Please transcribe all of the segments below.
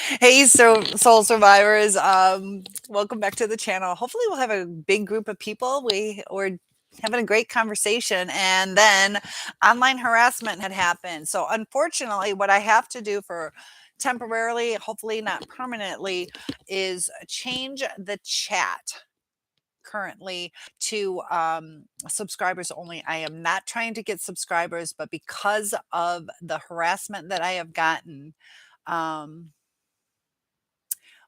Hey, so soul survivors, welcome back to the channel. Hopefully, we'll have a big group of people. We're having a great conversation, and then online harassment had happened. So, unfortunately, what I have to do for temporarily, hopefully not permanently, is change the chat currently to subscribers only. I am not trying to get subscribers, but because of the harassment that I have gotten. Um,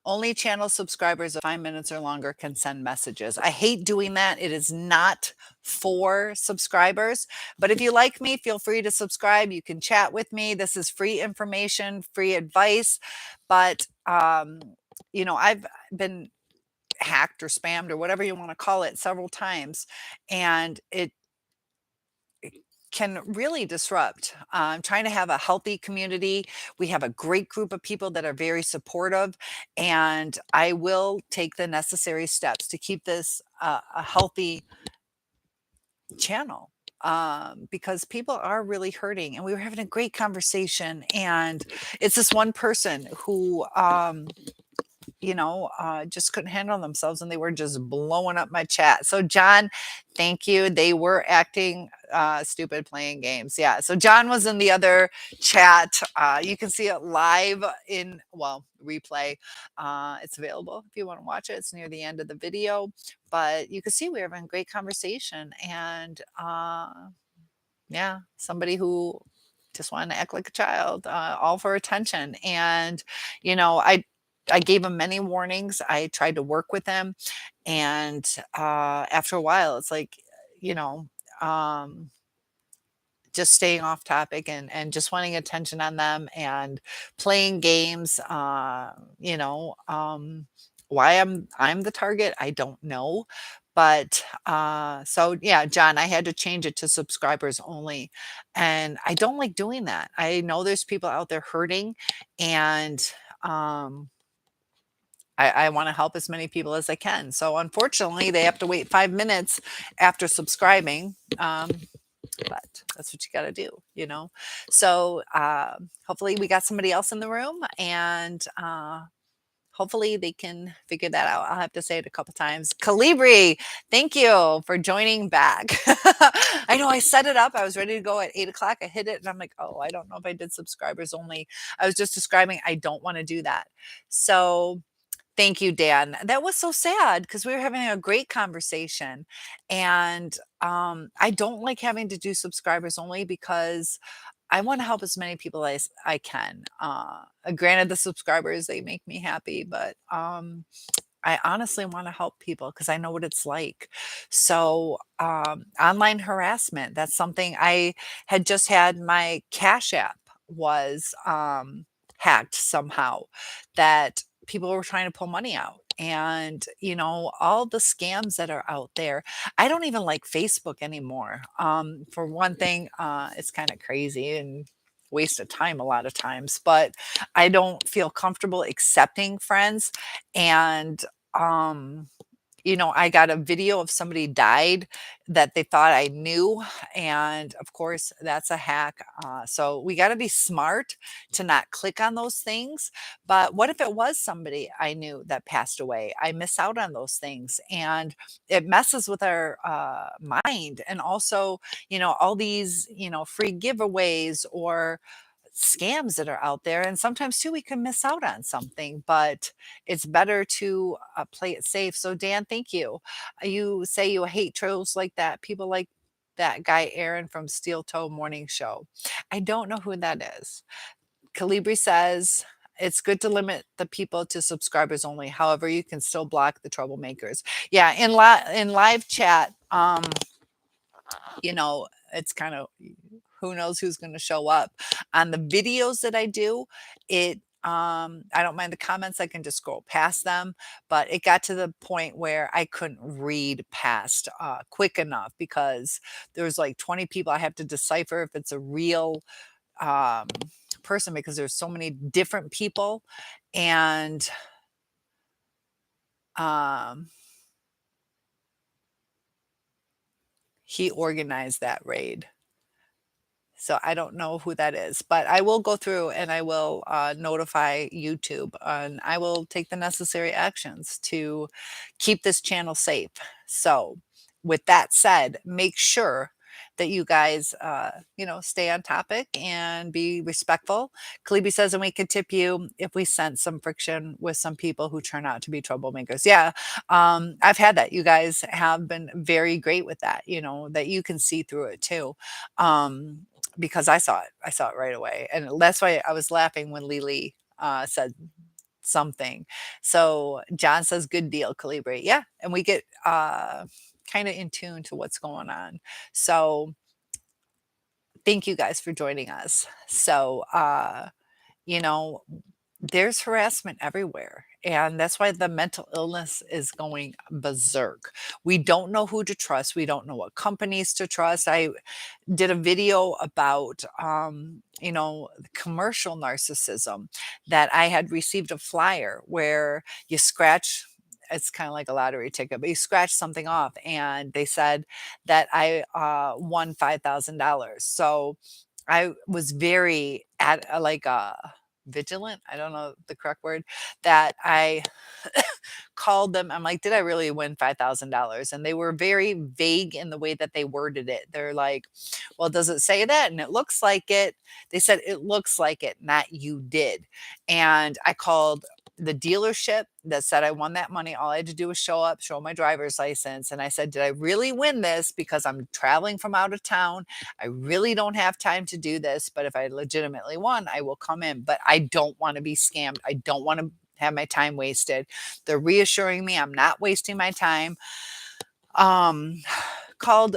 Only channel subscribers of 5 minutes or longer can send messages. I hate doing that. It is not for subscribers. But if you like me, feel free to subscribe. You can chat with me. This is free information, free advice. But, I've been hacked or spammed or whatever you want to call it several times. And it can really disrupt. Trying to have a healthy community. We have a great group of people that are very supportive, and I will take the necessary steps to keep this a healthy channel. Because people are really hurting, and we were having a great conversation. And it's this one person who just couldn't handle themselves and they were just blowing up my chat. So, John, thank you. They were acting stupid playing games. Yeah. So, John was in the other chat. You can see it live replay. It's available if you want to watch it. It's near the end of the video, but you can see we're having a great conversation. And yeah, somebody who just wanted to act like a child, all for attention. And, I gave him many warnings. I tried to work with him. And after a while, it's like, you know, um, just staying off topic and just wanting attention on them and playing games. Why I'm the target, I don't know. But so yeah, John, I had to change it to subscribers only. And I don't like doing that. I know there's people out there hurting, and um I want to help as many people as I can. So unfortunately, they have to wait 5 minutes after subscribing. But that's what you got to do. So hopefully, we got somebody else in the room, and hopefully they can figure that out. I'll have to say it a couple times. Calibri, thank you for joining back. I know I set it up. I was ready to go at 8 o'clock. I hit it and I'm like, oh, I don't know if I did subscribers only. I was just describing, I don't want to do that. So thank you, Dan. That was so sad because we were having a great conversation. And I don't like having to do subscribers only because I want to help as many people as I can. Granted, the subscribers, they make me happy, but I honestly want to help people because I know what it's like. So, online harassment, that's something I had just had. My Cash App was hacked somehow, that people were trying to pull money out. And, all the scams that are out there. I don't even like Facebook anymore. For one thing, it's kind of crazy and waste of time a lot of times, but I don't feel comfortable accepting friends. And um I got a video of somebody died that they thought I knew, and of course that's a hack. So we got to be smart to not click on those things. But what if it was somebody I knew that passed away? I miss out on those things, and it messes with our mind. And also, all these free giveaways or scams that are out there. And sometimes too, we can miss out on something, but it's better to play it safe. So, Dan, thank you. You say you hate trolls like that, people like that guy Aaron from Steel Toe Morning Show. I don't know who that is. Calibri says it's good to limit the people to subscribers only. However, you can still block the troublemakers. Yeah, in live chat, it's kind of, who knows who's going to show up on the videos that I do. I don't mind the comments. I can just scroll past them, but it got to the point where I couldn't read past quick enough because there's like 20 people. I have to decipher if it's a real um, person because there's so many different people. And um, he organized that raid. So I don't know who that is, but I will go through and I will notify YouTube and I will take the necessary actions to keep this channel safe. So, with that said, make sure that you guys, stay on topic and be respectful. Kalibi says, and we could tip you if we sense some friction with some people who turn out to be troublemakers. Yeah, I've had that. You guys have been very great with that, that you can see through it too. Because I saw it. I saw it right away. And that's why I was laughing when Lily said something. So John says, good deal, Calibri. Yeah. And we get kind of in tune to what's going on. So thank you guys for joining us. So, you know, there's harassment everywhere. And that's why the mental illness is going berserk. We don't know who to trust. We don't know what companies to trust. I did a video about commercial narcissism, that I had received a flyer where you scratch, it's kind of like a lottery ticket, but you scratch something off and they said that I won $5,000. So I was very vigilant, I don't know the correct word, that I called them. I'm like, "Did I really win $5,000?" And they were very vague in the way that they worded it. They're like, "Well, does it say that?" And it looks like it. They said, "It looks like it, not you did." And I called the dealership that said I won that money. All I had to do was show up, show my driver's license. And I said, "Did I really win this? Because I'm traveling from out of town. I really don't have time to do this. But if I legitimately won, I will come in. But I don't want to be scammed. I don't want to have my time wasted." They're reassuring me I'm not wasting my time. Um, called,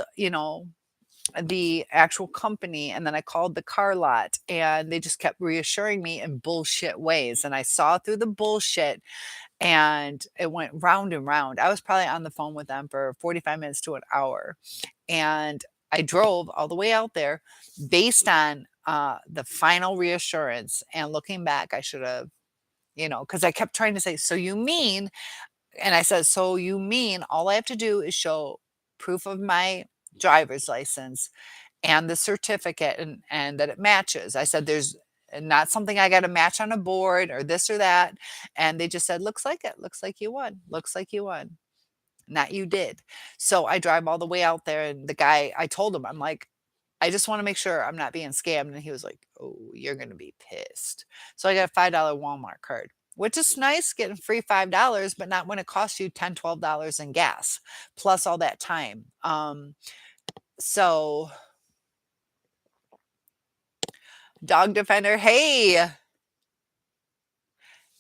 the actual company, and then I called the car lot and they just kept reassuring me in bullshit ways. And I saw through the bullshit and it went round and round. I was probably on the phone with them for 45 minutes to an hour. And I drove all the way out there based on the final reassurance. And looking back, I should have, because I kept trying to say, "So you mean," and I said, "So you mean all I have to do is show proof of my driver's license and the certificate and that it matches." I said, "There's not something I got to match on a board or this or that." And they just said, "Looks like it. Looks like you won. Looks like you won. Not you did." So I drive all the way out there and the guy, I told him, I'm like, "I just want to make sure I'm not being scammed." And he was like, "Oh, you're going to be pissed." So I got a $5 Walmart card, which is nice, getting free $5, but not when it costs you $10, $12 in gas, plus all that time. So Dog Defender, hey,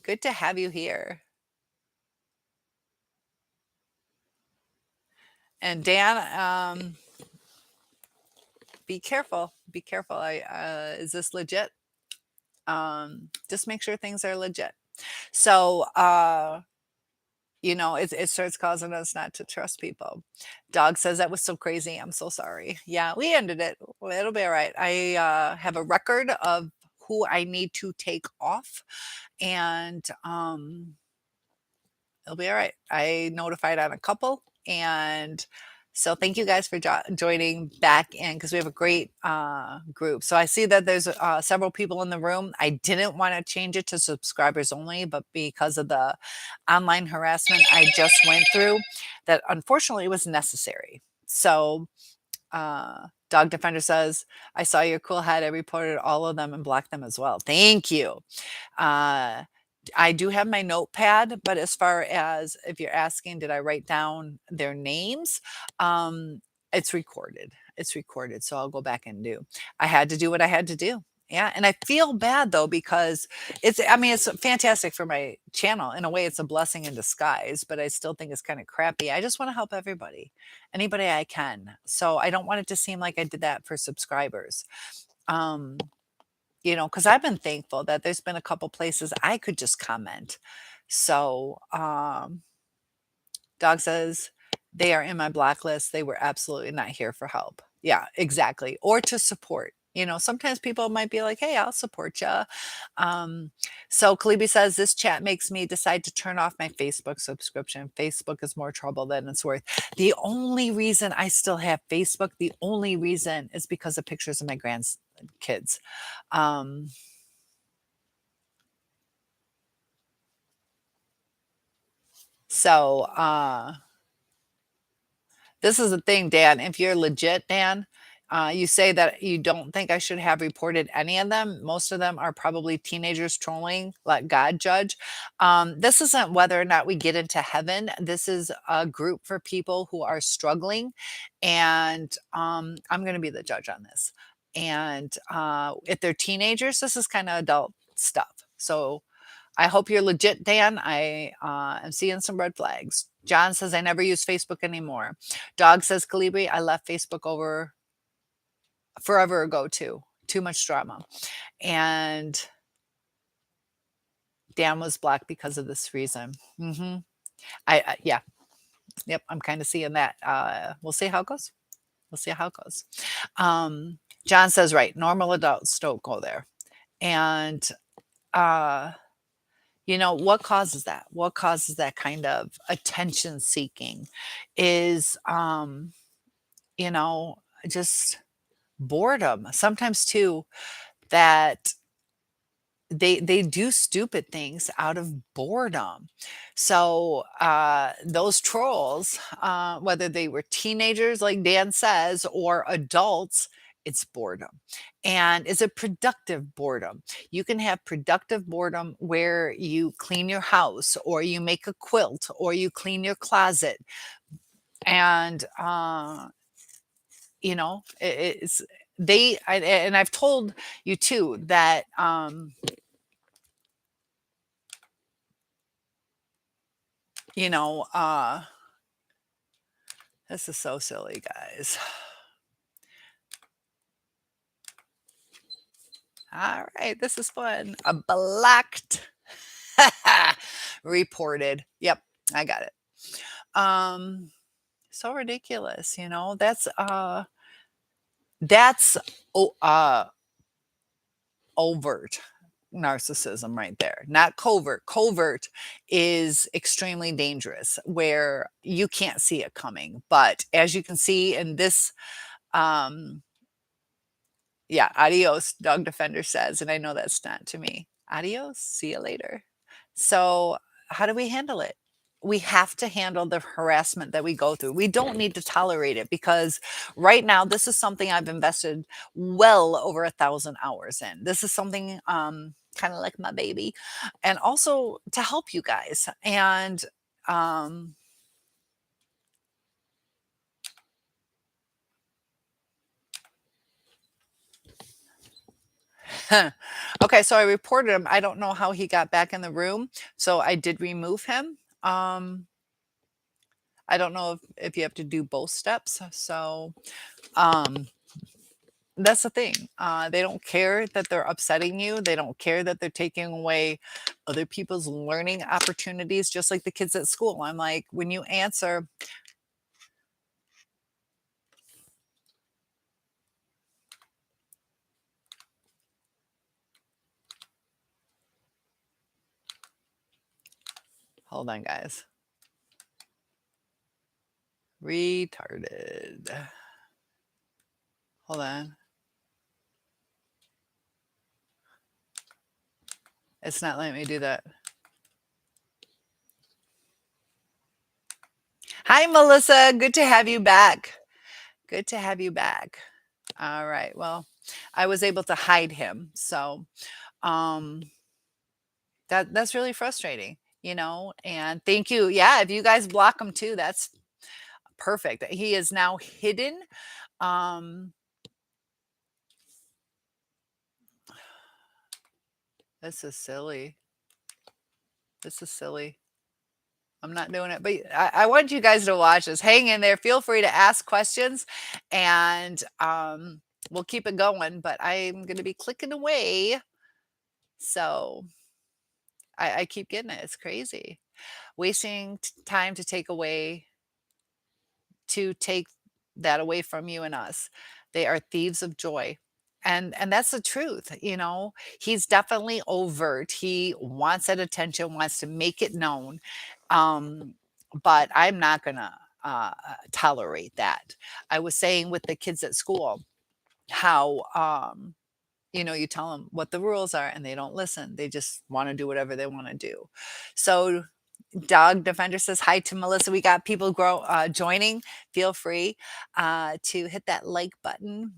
good to have you here. And Dan, be careful. Be careful. Is this legit? Just make sure things are legit. So, it starts causing us not to trust people. Dog says, "That was so crazy. I'm so sorry." Yeah, we ended it. Well, it'll be all right. I have a record of who I need to take off, and it'll be all right. I notified on a couple, and so thank you guys for joining back in because we have a great group. So I see that there's several people in the room. I didn't want to change it to subscribers only, but because of the online harassment I just went through, that unfortunately was necessary. So Dog Defender says, "I saw your cool head. I reported all of them and blocked them as well." Thank you. Uh, I do have my notepad, but as far as if you're asking, did I write down their names? It's recorded. It's recorded. So I'll go back and do. I had to do what I had to do. Yeah. And I feel bad though, because it's fantastic for my channel. In a way, it's a blessing in disguise, but I still think it's kind of crappy. I just want to help everybody, anybody I can. So I don't want it to seem like I did that for subscribers. Um, because I've been thankful that there's been a couple places I could just comment. So, Dog says, "They are in my blacklist. They were absolutely not here for help." Yeah, exactly. Or to support. Sometimes people might be like, "Hey, I'll support you." So Kalibi says, "This chat makes me decide to turn off my Facebook subscription. Facebook is more trouble than it's worth." The only reason I still have Facebook, the only reason is because of pictures of my kids. Um, so, this is the thing, Dan. If you're legit, Dan, you say that you don't think I should have reported any of them. Most of them are probably teenagers trolling. Let God judge. This isn't whether or not we get into heaven. This is a group for people who are struggling. And I'm going to be the judge on this. And if they're teenagers, this is kind of adult stuff. So I hope you're legit, Dan. I am seeing some red flags. John says, I never use Facebook anymore. Dog says, Calibri, I left Facebook over forever ago, too. Too much drama. And Dan was blocked because of this reason. Yeah. Yep. I'm kind of seeing that. We'll see how it goes. We'll see how it goes. Um, John says, right. Normal adults don't go there. And, what causes that? What causes that kind of attention seeking is, you know, just boredom. Sometimes too that they do stupid things out of boredom. So those trolls, whether they were teenagers, like Dan says, or adults, it's boredom. And is it productive boredom? You can have productive boredom where you clean your house, or you make a quilt, or you clean your closet. And it's and I've told you too that you know, this is so silly, guys. All right, this is fun. A blocked reported. Yep, I got it. Um, so ridiculous, that's overt narcissism right there, not covert. Covert is extremely dangerous where you can't see it coming. But as you can see in this, um, yeah, adios, dog defender says, and I know that's not to me. Adios, see you later. So, how do we handle it? We have to handle the harassment that we go through. We don't need to tolerate it because right now, this is something I've invested well over 1,000 hours in. This is something kind of like my baby, and also to help you guys. And um, okay, so I reported him. I don't know how he got back in the room, so I did remove him. I don't know if you have to do both steps. So um, that's the thing. They don't care that they're upsetting you. They don't care that they're taking away other people's learning opportunities, just like the kids at school. I'm like, when you answer, hold on, guys. Retarded. Hold on. It's not letting me do that. Hi, Melissa. Good to have you back. Good to have you back. All right. Well, I was able to hide him. So um that's really frustrating, and thank you. Yeah, if you guys block him too, that's perfect. He is now hidden. Um this is silly. This is silly. I'm not doing it, but I want you guys to watch this. Hang in there. Feel free to ask questions, and we'll keep it going. But I'm going to be clicking away, so I keep getting it. It's crazy. Wasting time to take that away from you and us. They are thieves of joy. And that's the truth, He's definitely overt. He wants that attention, wants to make it known. Um, but I'm not going to tolerate that. I was saying with the kids at school how You tell them what the rules are and they don't listen. They just want to do whatever they want to do. So Dog Defender says hi to Melissa. We got people joining. Feel free to hit that like button.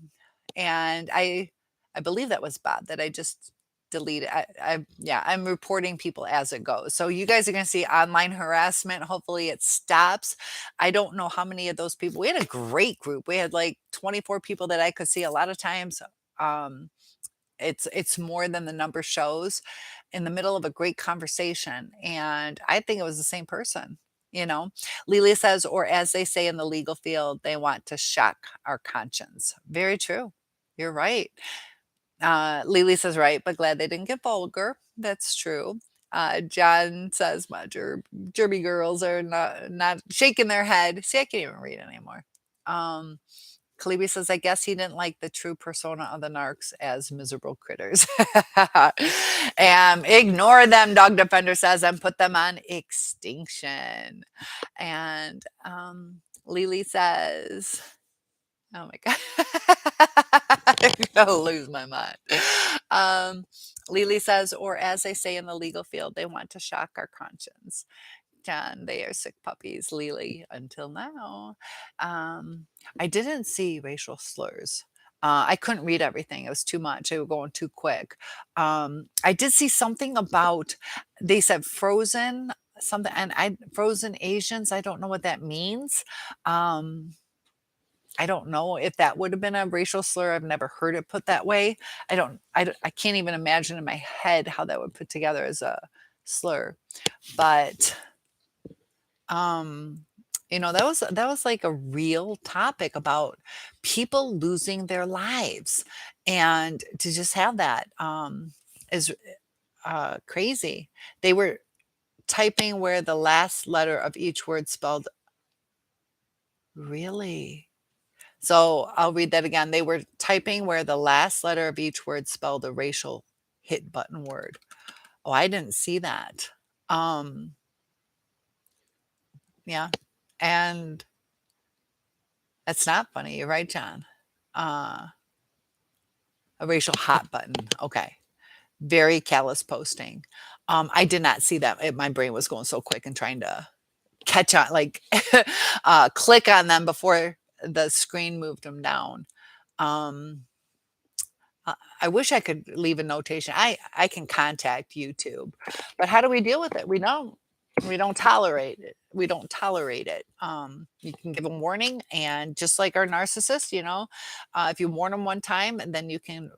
And I believe that was Bob that I just deleted. Yeah, I'm reporting people as it goes. So you guys are going to see online harassment. Hopefully it stops. I don't know how many of those people. We had a great group. We had like 24 people that I could see a lot of times. Um, it's more than the number shows in the middle of a great conversation, and I think it was the same person, you know? Lily says, or as they say in the legal field, they want to shock our conscience. Very true. You're right. Lily says, right, but glad they didn't get vulgar. That's true. John says, my Derby girls are not shaking their head. See, I can't even read anymore. Um, Kalibi says, I guess he didn't like the true persona of the narcs as miserable critters. And ignore them, Dog Defender says, and put them on extinction. And Lily says, oh my God. I'm going to lose my mind. Lily says, or as they say in the legal field, they want to shock our conscience. John, they are sick puppies, Lily, until now. I didn't see racial slurs. I couldn't read everything. It was too much. They were going too quick. I did see something about, they said frozen something, and frozen Asians. I don't know what that means. I don't know if that would have been a racial slur. I've never heard it put that way. I can't even imagine in my head how that would put together as a slur. But that was like a real topic about people losing their lives, and to just have that is crazy. They were typing where the last letter of each word spelled, really? So I'll read that again. They were typing where the last letter of each word spelled a racial hit button word. Oh, I didn't see that. um yeah, and that's not funny. You're right, John. Uh, a racial hot button. Okay. Very callous posting. I did not see that. My brain was going so quick and trying to catch on, like, click on them before the screen moved them down. Um, I wish I could leave a notation. I can contact YouTube, but how do we deal with it? We don't. We don't tolerate it. We don't tolerate it. You can give them warning, and just like our narcissist, if you warn them one time, and then you can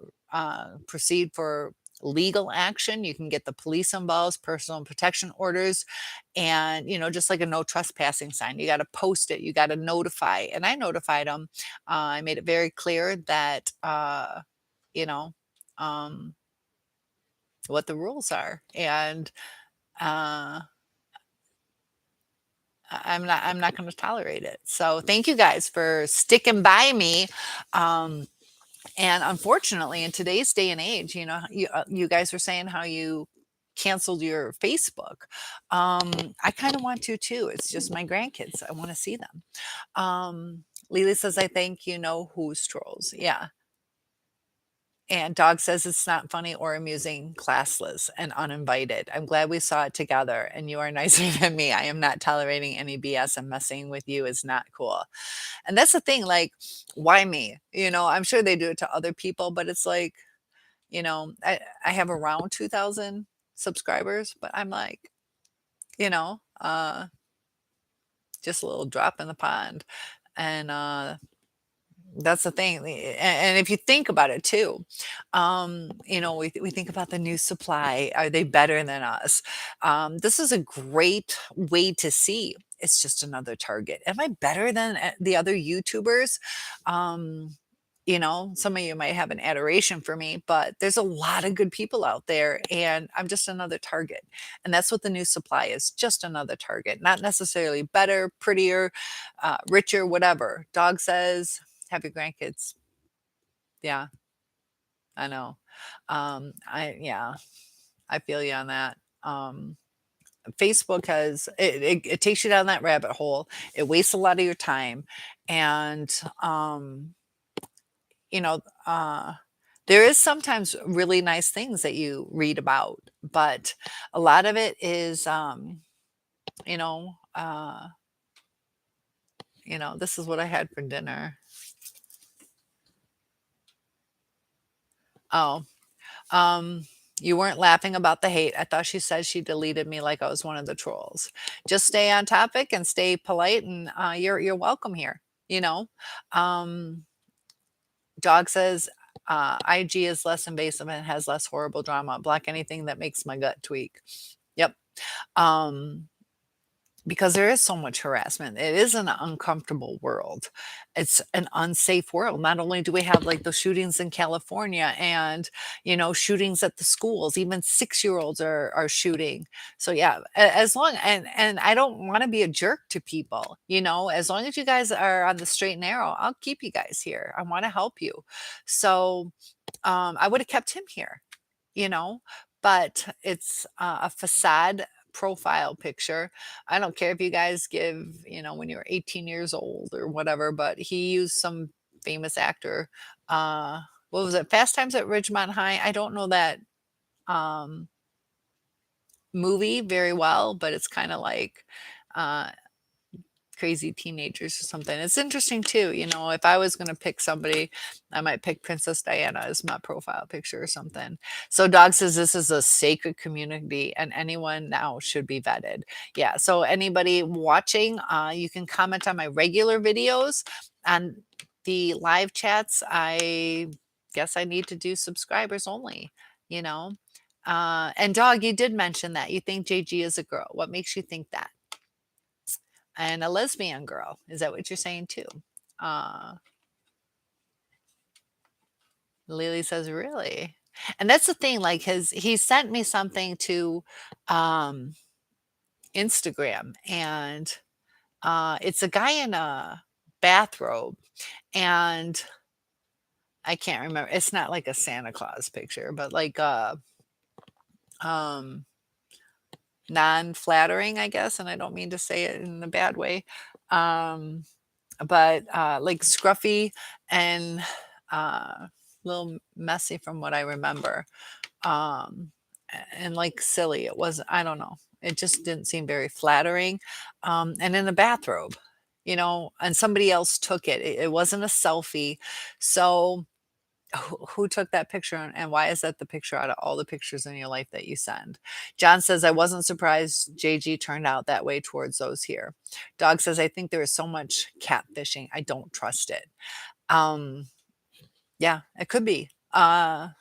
proceed for legal action. You can get the police involved, personal protection orders, and just like a no trespassing sign, you got to post it. You got to notify, and I notified them. I made it very clear that. You know, um, what the rules are. And uh, I'm not going to tolerate it. So thank you guys for sticking by me. Um, and unfortunately, in today's day and age, you guys were saying how you canceled your Facebook. I kind of want to too. It's just my grandkids. I want to see them. Lily says, I think you know who's trolls. Yeah. And Dog says it's not funny or amusing, classless, and uninvited. I'm glad we saw it together, and you are nicer than me. I am not tolerating any BS, and messing with you is not cool. And that's the thing, like, why me? I'm sure they do it to other people, but it's like, I have around 2,000 subscribers, but I'm like, just a little drop in the pond. And that's the thing. And if you think about it too, we think about the new supply. Are they better than us? This is a great way to see. It's just another target. Am I better than the other YouTubers? Some of you might have an adoration for me, but there's a lot of good people out there, and I'm just another target. And that's what the new supply is, just another target, not necessarily better, prettier, richer, whatever. Dog says, have your grandkids. Yeah, I know. Yeah, I feel you on that. Facebook has it takes you down that rabbit hole. It wastes a lot of your time, and you know, uh, There is sometimes really nice things that you read about, but a lot of it is, you know, uh, this is what I had for dinner. Oh, um, you weren't laughing about the hate. I thought she said she deleted me like I was one of the trolls. Just stay on topic and stay polite, and you're welcome here. You know, um, Dog says IG is less invasive and has less horrible drama. Block anything that makes my gut tweak. Yep. Um, because there is so much harassment. It is an uncomfortable world. It's an unsafe world. Not only do we have like the shootings in California and shootings at the schools, even 6-year-olds are shooting. So yeah, as long and I don't want to be a jerk to people, as long as you guys are on the straight and narrow, I'll keep you guys here. I want to help you. So I would have kept him here, you know, but it's a facade profile picture. I don't care if you guys give, when you're 18 years old or whatever, but he used some famous actor. Uh, what was it? Fast Times at Ridgemont High. I don't know that um, movie very well, but it's kind of like uh, crazy teenagers or something. It's interesting too, if I was gonna pick somebody, I might pick Princess Diana as my profile picture or something. So Dog says this is a sacred community and anyone now should be vetted. Yeah, so anybody watching, you can comment on my regular videos. On the live chats, I guess I need to do subscribers only, you know? And Dog, you did mention that you think JG is a girl. What makes you think that? And a lesbian girl. Is that what you're saying too? Uh, Lily says, really? And that's the thing, like he sent me something to um Instagram and it's a guy in a bathrobe and I can't remember. It's not like a Santa Claus picture, but like um non-flattering, I guess, and I don't mean to say it in a bad way. Um but like scruffy and a little messy from what I remember. And like silly. It was, I don't know. It just didn't seem very flattering. And in a bathrobe, and somebody else took it. It wasn't a selfie. So who took that picture and why is that the picture out of all the pictures in your life that you send? John says, I wasn't surprised JG turned out that way towards those here. Dog says, I think there is so much catfishing. I don't trust it. Um, yeah, it could be. Um,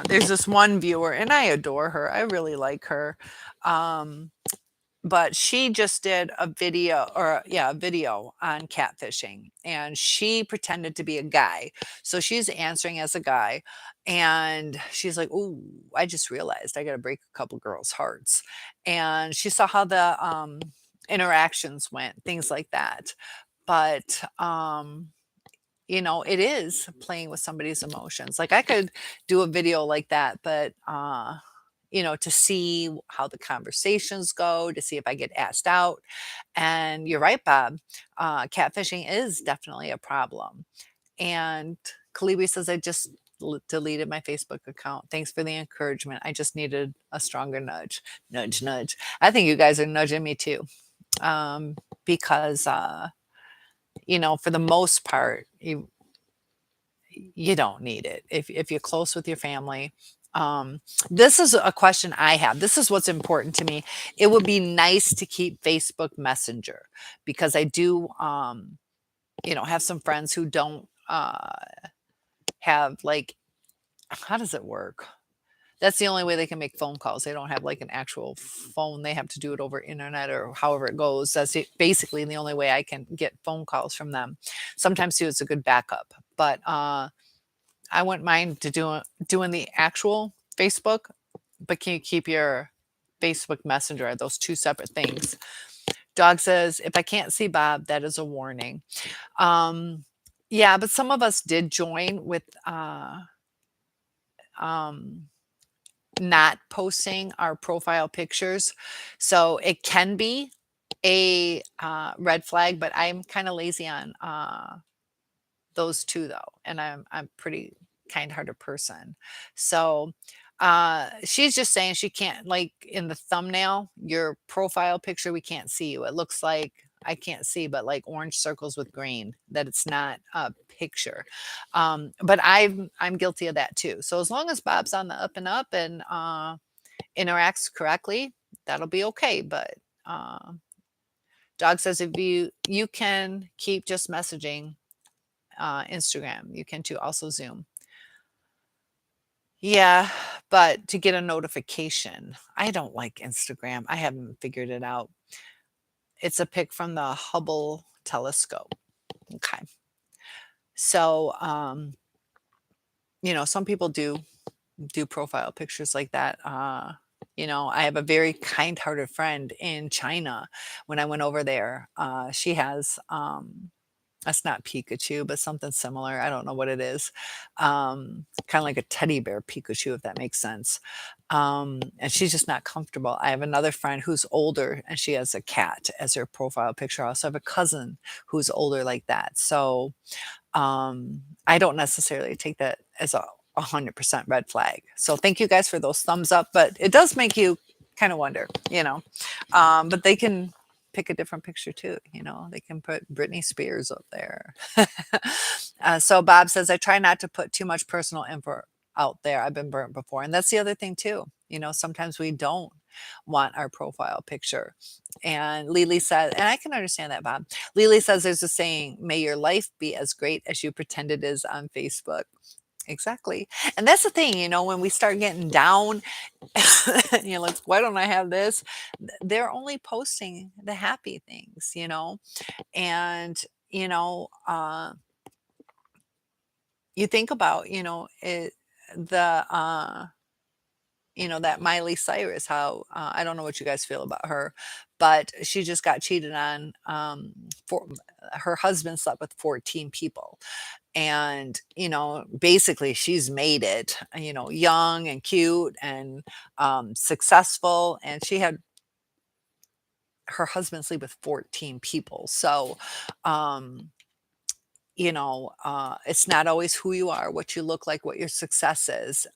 there's this one viewer and I adore her. I really like her. Um, but she just did a video or yeah, a video on catfishing and she pretended to be a guy. So she's answering as a guy and she's like, "Ooh, I just realized I got to break a couple girls' hearts." And she saw how the interactions went, things like that. But it is playing with somebody's emotions. Like I could do a video like that, but to see how the conversations go, to see if I get asked out. And you're right, Bob. Catfishing is definitely a problem. And Kalibi says, I just deleted my Facebook account. Thanks for the encouragement. I just needed a stronger nudge. Nudge, nudge. I think you guys are nudging me too. Because, for the most part, you don't need it if you're close with your family. This is a question I have. This is what's important to me. It would be nice to keep Facebook Messenger because I do, have some friends who don't have like, how does it work? That's the only way they can make phone calls. They don't have like an actual phone. They have to do it over internet or however it goes. That's basically the only way I can get phone calls from them. Sometimes too, it's a good backup. But I wouldn't mind to doing the actual Facebook, but can you keep your Facebook Messenger? Are those two separate things? Dog says, if I can't see Bob, that is a warning. Yeah, but some of us did join with um, not posting our profile pictures. So it can be a red flag, but I'm kind of lazy on those 2 though, and I'm pretty kind-hearted person. So, she's just saying she can't like, in the thumbnail, your profile picture, we can't see you. It looks like I can't see, but like orange circles with green, that it's not a picture. But I'm guilty of that too. So as long as Bob's on the up and up and, interacts correctly, that'll be okay, but, uh, Dog says if you can keep just messaging, Instagram, you can too, also Zoom. Yeah, but to get a notification, I don't like Instagram. I haven't figured it out. It's a pic from the Hubble telescope. Okay. So, some people do profile pictures like that. I have a very kind-hearted friend in China. When I went over there, she has that's not Pikachu, but something similar. I don't know what it is. Kind of like a teddy bear Pikachu, if that makes sense. And she's just not comfortable. I have another friend who's older and she has a cat as her profile picture. I also have a cousin who's older like that. So I don't necessarily take that as a 100% red flag. So thank you guys for those thumbs up, but it does make you kind of wonder. But they can pick a different picture too. They can put Britney Spears up there. So Bob says, I try not to put too much personal info out there. I've been burnt before. And that's the other thing too. Sometimes we don't want our profile picture. And Lily said, and I can understand that, Bob. Lily says there's a saying, may your life be as great as you pretend it is on Facebook. Exactly. And that's the thing, when we start getting down, like, why don't I have this? They're only posting the happy things. And, you know, uh, you think about, that Miley Cyrus, how I don't know what you guys feel about her, but she just got cheated on. For her husband slept with 14 people. And, basically she's made it, young and cute and successful. And she had her husband sleep with 14 people. So, um, it's not always who you are, what you look like, what your success is.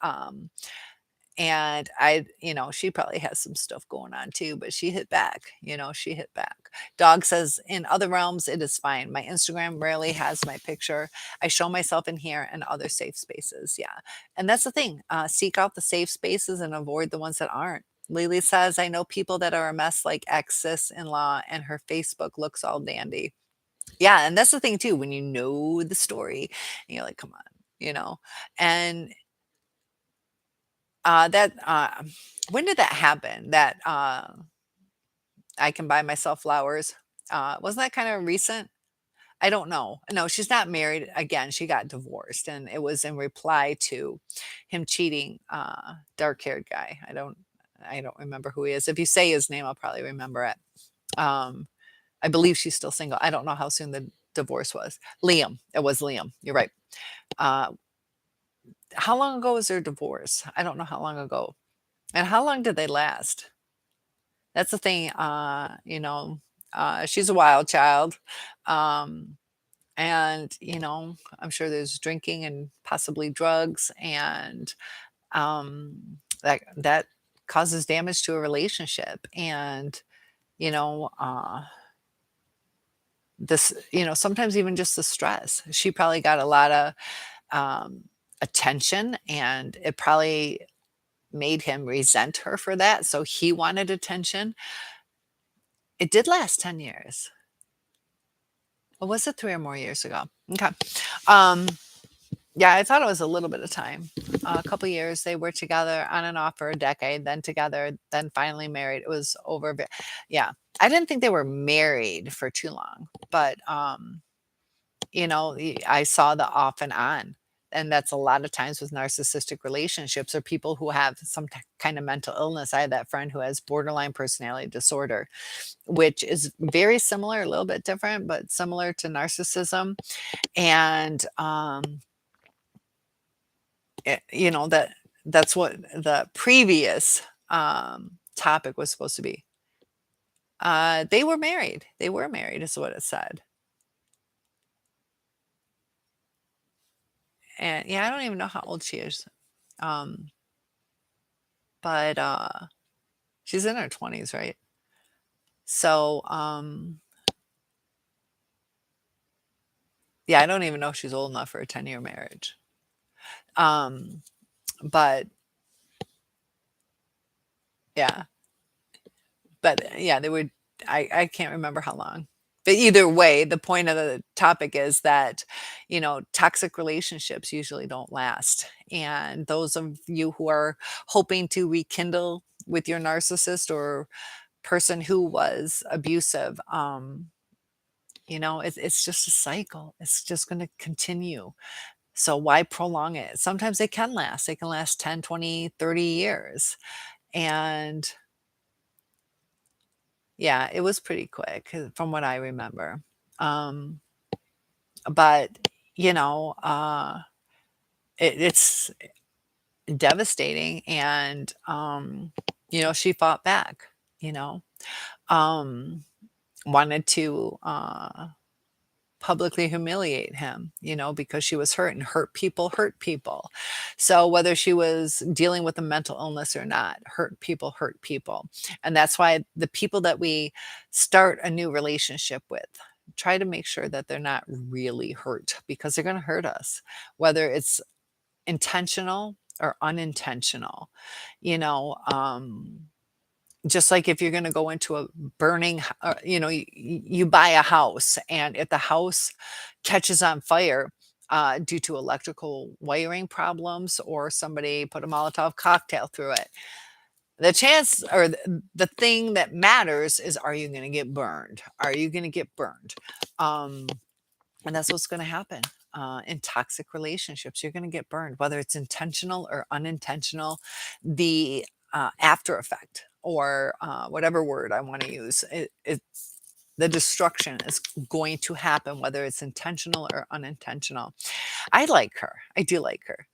And she probably has some stuff going on too, but she hit back, she hit back. Dog says, in other realms, it is fine. My Instagram rarely has my picture. I show myself in here and other safe spaces. Yeah. And that's the thing. Seek out the safe spaces and avoid the ones that aren't. Lily says, I know people that are a mess like ex sis in law, and her Facebook looks all dandy. Yeah. And that's the thing too. When you know the story, and you're like, come on, you know, and that when did that happen? That I can buy myself flowers. Wasn't that kind of recent? I don't know. No, she's not married again. She got divorced, and it was in reply to him cheating. Dark-haired guy. I don't remember who he is. If you say his name, I'll probably remember it. Um, I believe she's still single. I don't know how soon the divorce was. Liam. It was Liam. You're right. Uh, how long ago was their divorce? I don't know how long ago. And how long did they last? That's the thing, she's a wild child. Um, and, I'm sure there's drinking and possibly drugs, and that causes damage to a relationship. And, you know, uh, sometimes even just the stress. She probably got a lot of um, attention, and it probably made him resent her for that. So he wanted attention. It did last 10 years. Or was it 3 or more years ago? Okay. Um, yeah, I thought it was a little bit of time. A couple years they were together on and off for a decade, then together, then finally married. It was over. Yeah. I didn't think they were married for too long, but I saw the off and on. And that's a lot of times with narcissistic relationships, or people who have some kind of mental illness. I had that friend who has borderline personality disorder, which is very similar, a little bit different, but similar to narcissism. And that's what the previous topic was supposed to be. They were married, is what it said. And yeah, I don't even know how old she is. Um, but she's in her 20s, right? So, yeah, I don't even know if she's old enough for a 10-year marriage. Um, but yeah, yeah, they would I can't remember how long. But either way, the point of the topic is that, toxic relationships usually don't last. And those of you who are hoping to rekindle with your narcissist or person who was abusive, it's just a cycle. It's just going to continue. So why prolong it? Sometimes they can last. They can last 10, 20, 30 years. And yeah, it was pretty quick from what I remember. Um, but, you know, uh, it's devastating. And, she fought back, you know, um, wanted to publicly humiliate him, because she was hurt, and hurt people. So whether she was dealing with a mental illness or not, hurt people. And that's why the people that we start a new relationship with, try to make sure that they're not really hurt, because they're going to hurt us, whether it's intentional or unintentional. You know, just like if you're going to go into a burning, you buy a house, and if the house catches on fire due to electrical wiring problems, or somebody put a Molotov cocktail through it, the chance, or the thing that matters is, are you going to get burned? Are you going to get burned? Um, and that's what's going to happen in toxic relationships. You're going to get burned, whether it's intentional or unintentional. The after effect, or whatever word I want to use, the destruction is going to happen, whether it's intentional or unintentional. I like her. I do like her.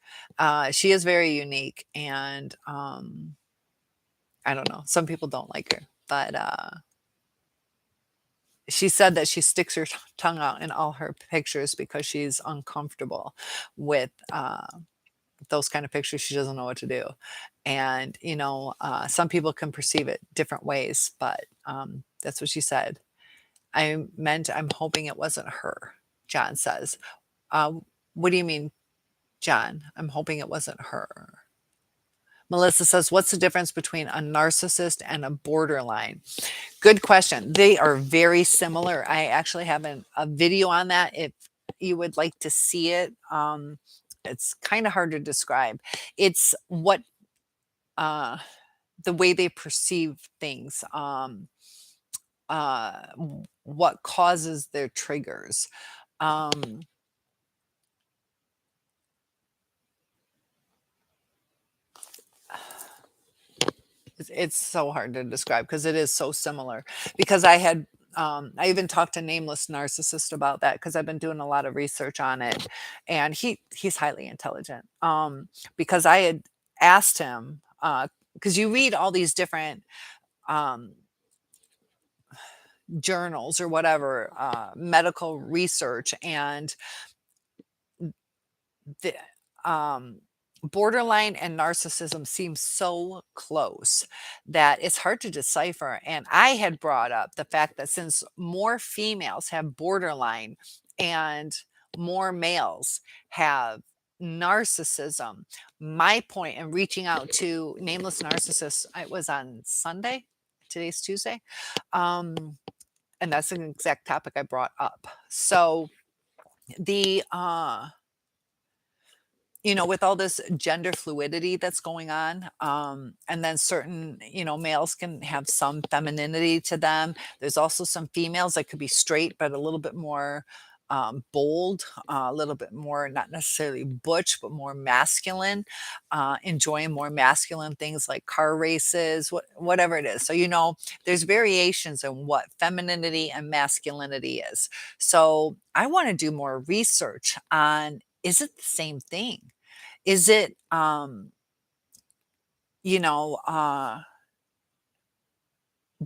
She is very unique, and I don't know. Some people don't like her, but she said that she sticks her tongue out in all her pictures because she's uncomfortable with those kind of pictures. She doesn't know what to do. And, some people can perceive it different ways, but that's what she said. I'm hoping it wasn't her, John says. Uh, what do you mean, John? I'm hoping it wasn't her. Melissa says, what's the difference between a narcissist and a borderline? Good question. They are very similar. I actually have a video on that if you would like to see it. It's kind of hard to describe. It's what uh, the way they perceive things, what causes their triggers. Um, it's so hard to describe because it is so similar. Because I even talked to Nameless Narcissist about that, because I've been doing a lot of research on it, and he's highly intelligent. Because I had asked him, because you read all these different um, journals or whatever, medical research, and the um, borderline and narcissism seem so close that it's hard to decipher. And I had brought up the fact that since more females have borderline and more males have narcissism, my point in reaching out to Nameless Narcissist, it was on Sunday. Today's Tuesday. Um, and that's an exact topic I brought up. So the with all this gender fluidity that's going on, and then certain, males can have some femininity to them. There's also some females that could be straight, but a little bit more bold, a little bit more, not necessarily butch, but more masculine, enjoying more masculine things like car races, whatever it is. So, there's variations in what femininity and masculinity is. So, I want to do more research on, is it the same thing? Is it, you know, uh,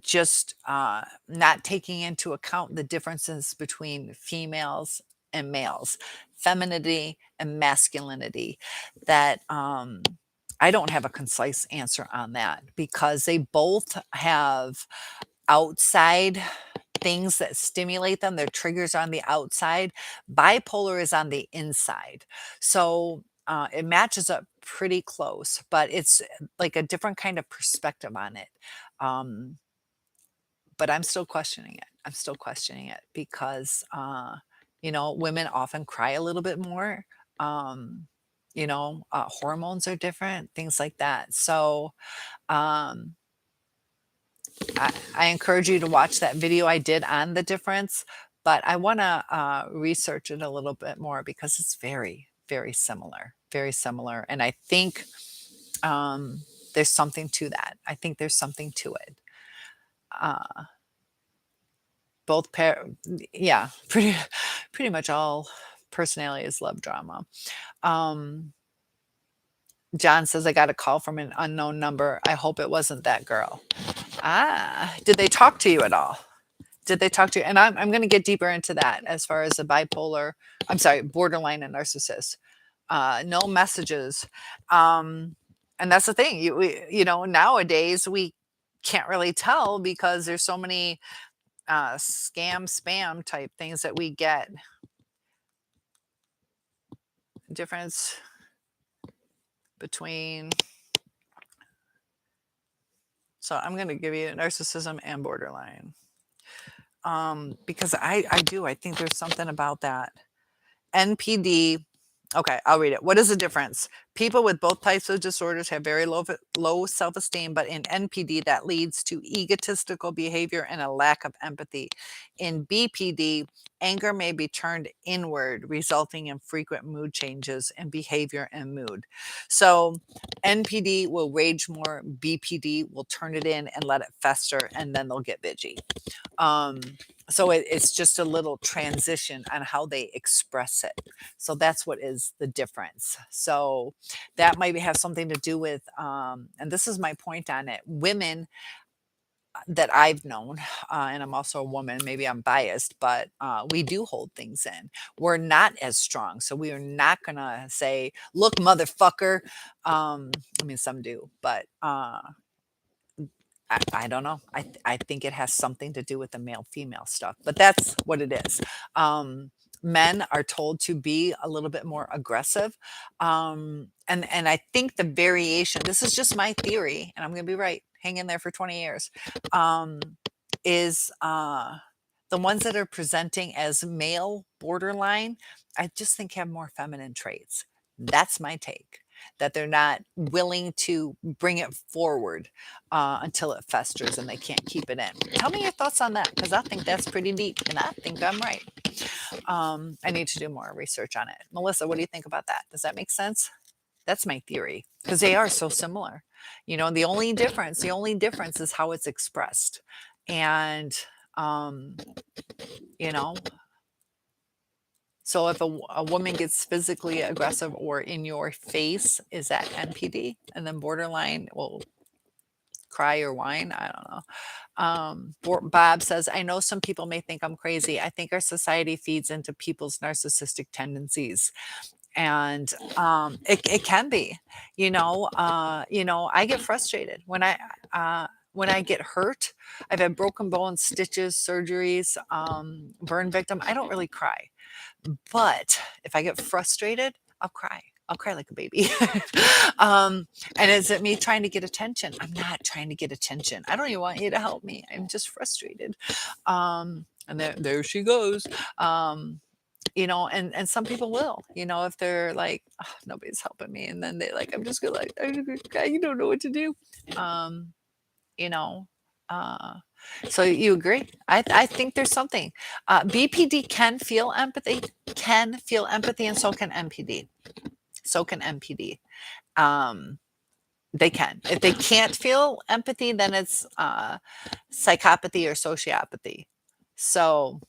just not taking into account the differences between females and males, femininity and masculinity. That I don't have a concise answer on that because they both have outside things that stimulate them. Their triggers on the outside. Bipolar is on the inside. So it matches up pretty close, but it's like a different kind of perspective on it. Um, but I'm still questioning it. I'm still questioning it because, women often cry a little bit more. Um, hormones are different, things like that. So, um, I encourage you to watch that video I did on the difference, but I want to research it a little bit more because it's very, very similar, very similar. And I think there's something to that. I think there's something to it. Uh, both pair, yeah, pretty much all personalities love drama. Um, John says I got a call from an unknown number. I hope it wasn't that girl. Ah, did they talk to you at all? Did they talk to you? And I'm going to get deeper into that as far as the bipolar, I'm sorry, borderline and narcissist. No messages. And that's the thing. Nowadays we can't really tell because there's so many scam, spam type things that we get. Difference between. So I'm going to give you narcissism and borderline. Because I think there's something about that. NPD. Okay, I'll read it. What is the difference? People with both types of disorders have very low self-esteem, but in NPD that leads to egotistical behavior and a lack of empathy. In BPD, anger may be turned inward, resulting in frequent mood changes in behavior and mood. So NPD will rage more, BPD will turn it in and let it fester, and then they'll get bitchy. So it's just a little transition on how they express it. So that's what is the difference. So that might have something to do with, and this is my point on it. Women that I've known, and I'm also a woman, maybe I'm biased, but we do hold things in. We're not as strong. So we are not going to say, look, motherfucker. I mean, some do, but I don't know. I think it has something to do with the male female stuff, but that's what it is. Men are told to be a little bit more aggressive, and I think the variation. This is just my theory, and I'm going to be right. Hang in there for 20 years. Um, is the ones that are presenting as male borderline? I just think have more feminine traits. That's my take, that they're not willing to bring it forward until it festers and they can't keep it in. Tell me your thoughts on that, because I think that's pretty deep and I think I'm right. I need to do more research on it. Melissa, what do you think about that? Does that make sense? That's my theory, because they are so similar. The only difference is how it's expressed. And, you know, so if a woman gets physically aggressive or in your face, is that NPD? And then borderline will cry or whine. I don't know. Bob says, I know some people may think I'm crazy. I think our society feeds into people's narcissistic tendencies. And it can be, I get frustrated when I get hurt. I've had broken bones, stitches, surgeries, burn victim. I don't really cry. But if I get frustrated, I'll cry. I'll cry like a baby. And is it me trying to get attention? I'm not trying to get attention. I don't even want you to help me. I'm just frustrated. And there she goes. And some people will, if they're like, "Oh, nobody's helping me." And then they like, I'm just gonna like, you don't know what to do. You know, uh, so you agree? I think there's something. BPD can feel empathy, and so can MPD. So can MPD. They can. If they can't feel empathy, then it's psychopathy or sociopathy. So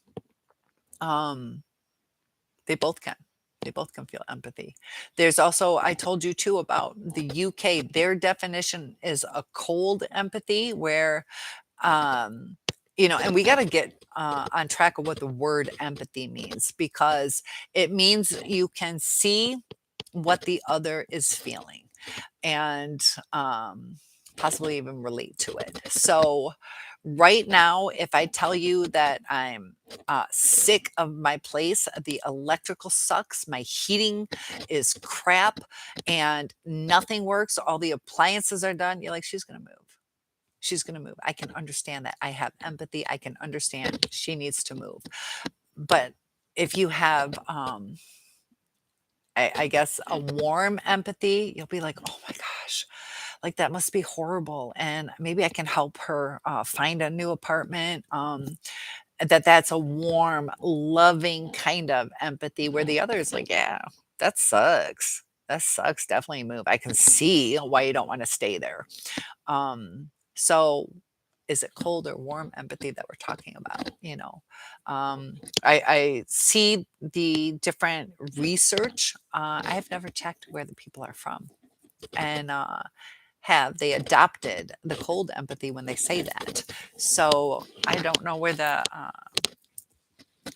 they both can. They both can feel empathy. There's also, I told you too about the UK. Their definition is a cold empathy, where um, and we got to get on track of what the word empathy means, because it means you can see what the other is feeling, and possibly even relate to it. So, right now, if I tell you that I'm sick of my place, the electrical sucks, my heating is crap, and nothing works, all the appliances are done, you're like, she's going to move. She's going to move. I can understand that. I have empathy. I can understand she needs to move. But if you have, I guess, a warm empathy, you'll be like, oh my gosh, like that must be horrible. And maybe I can help her find a new apartment. That's a warm, loving kind of empathy, where the other is like, yeah, that sucks. That sucks. Definitely move. I can see why you don't want to stay there. So is it cold or warm empathy that we're talking about? I see the different research. I've never checked where the people are from, and have they adopted the cold empathy when they say that. So I don't know where the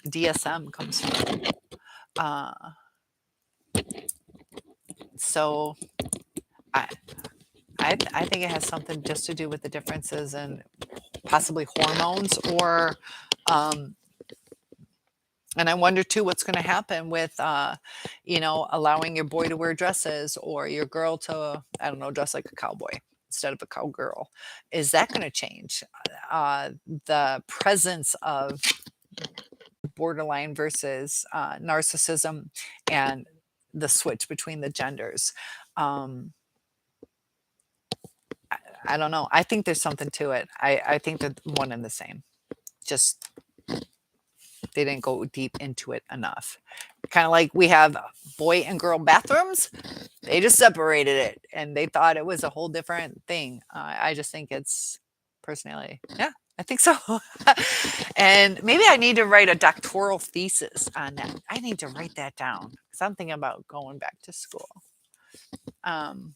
DSM comes from. Uh, so I, I think it has something just to do with the differences in possibly hormones, or um, and I wonder too what's going to happen with allowing your boy to wear dresses, or your girl to, I don't know, dress like a cowboy instead of a cowgirl. Is that going to change the presence of borderline versus narcissism, and the switch between the genders? um, I don't know. I think there's something to it. I think they're one and the same. Just they didn't go deep into it enough. Kind of like we have boy and girl bathrooms. They just separated it and they thought it was a whole different thing. I just think it's personality. Yeah, I think so. And maybe I need to write a doctoral thesis on that. I need to write that down because I'm thinking about going back to school. Um,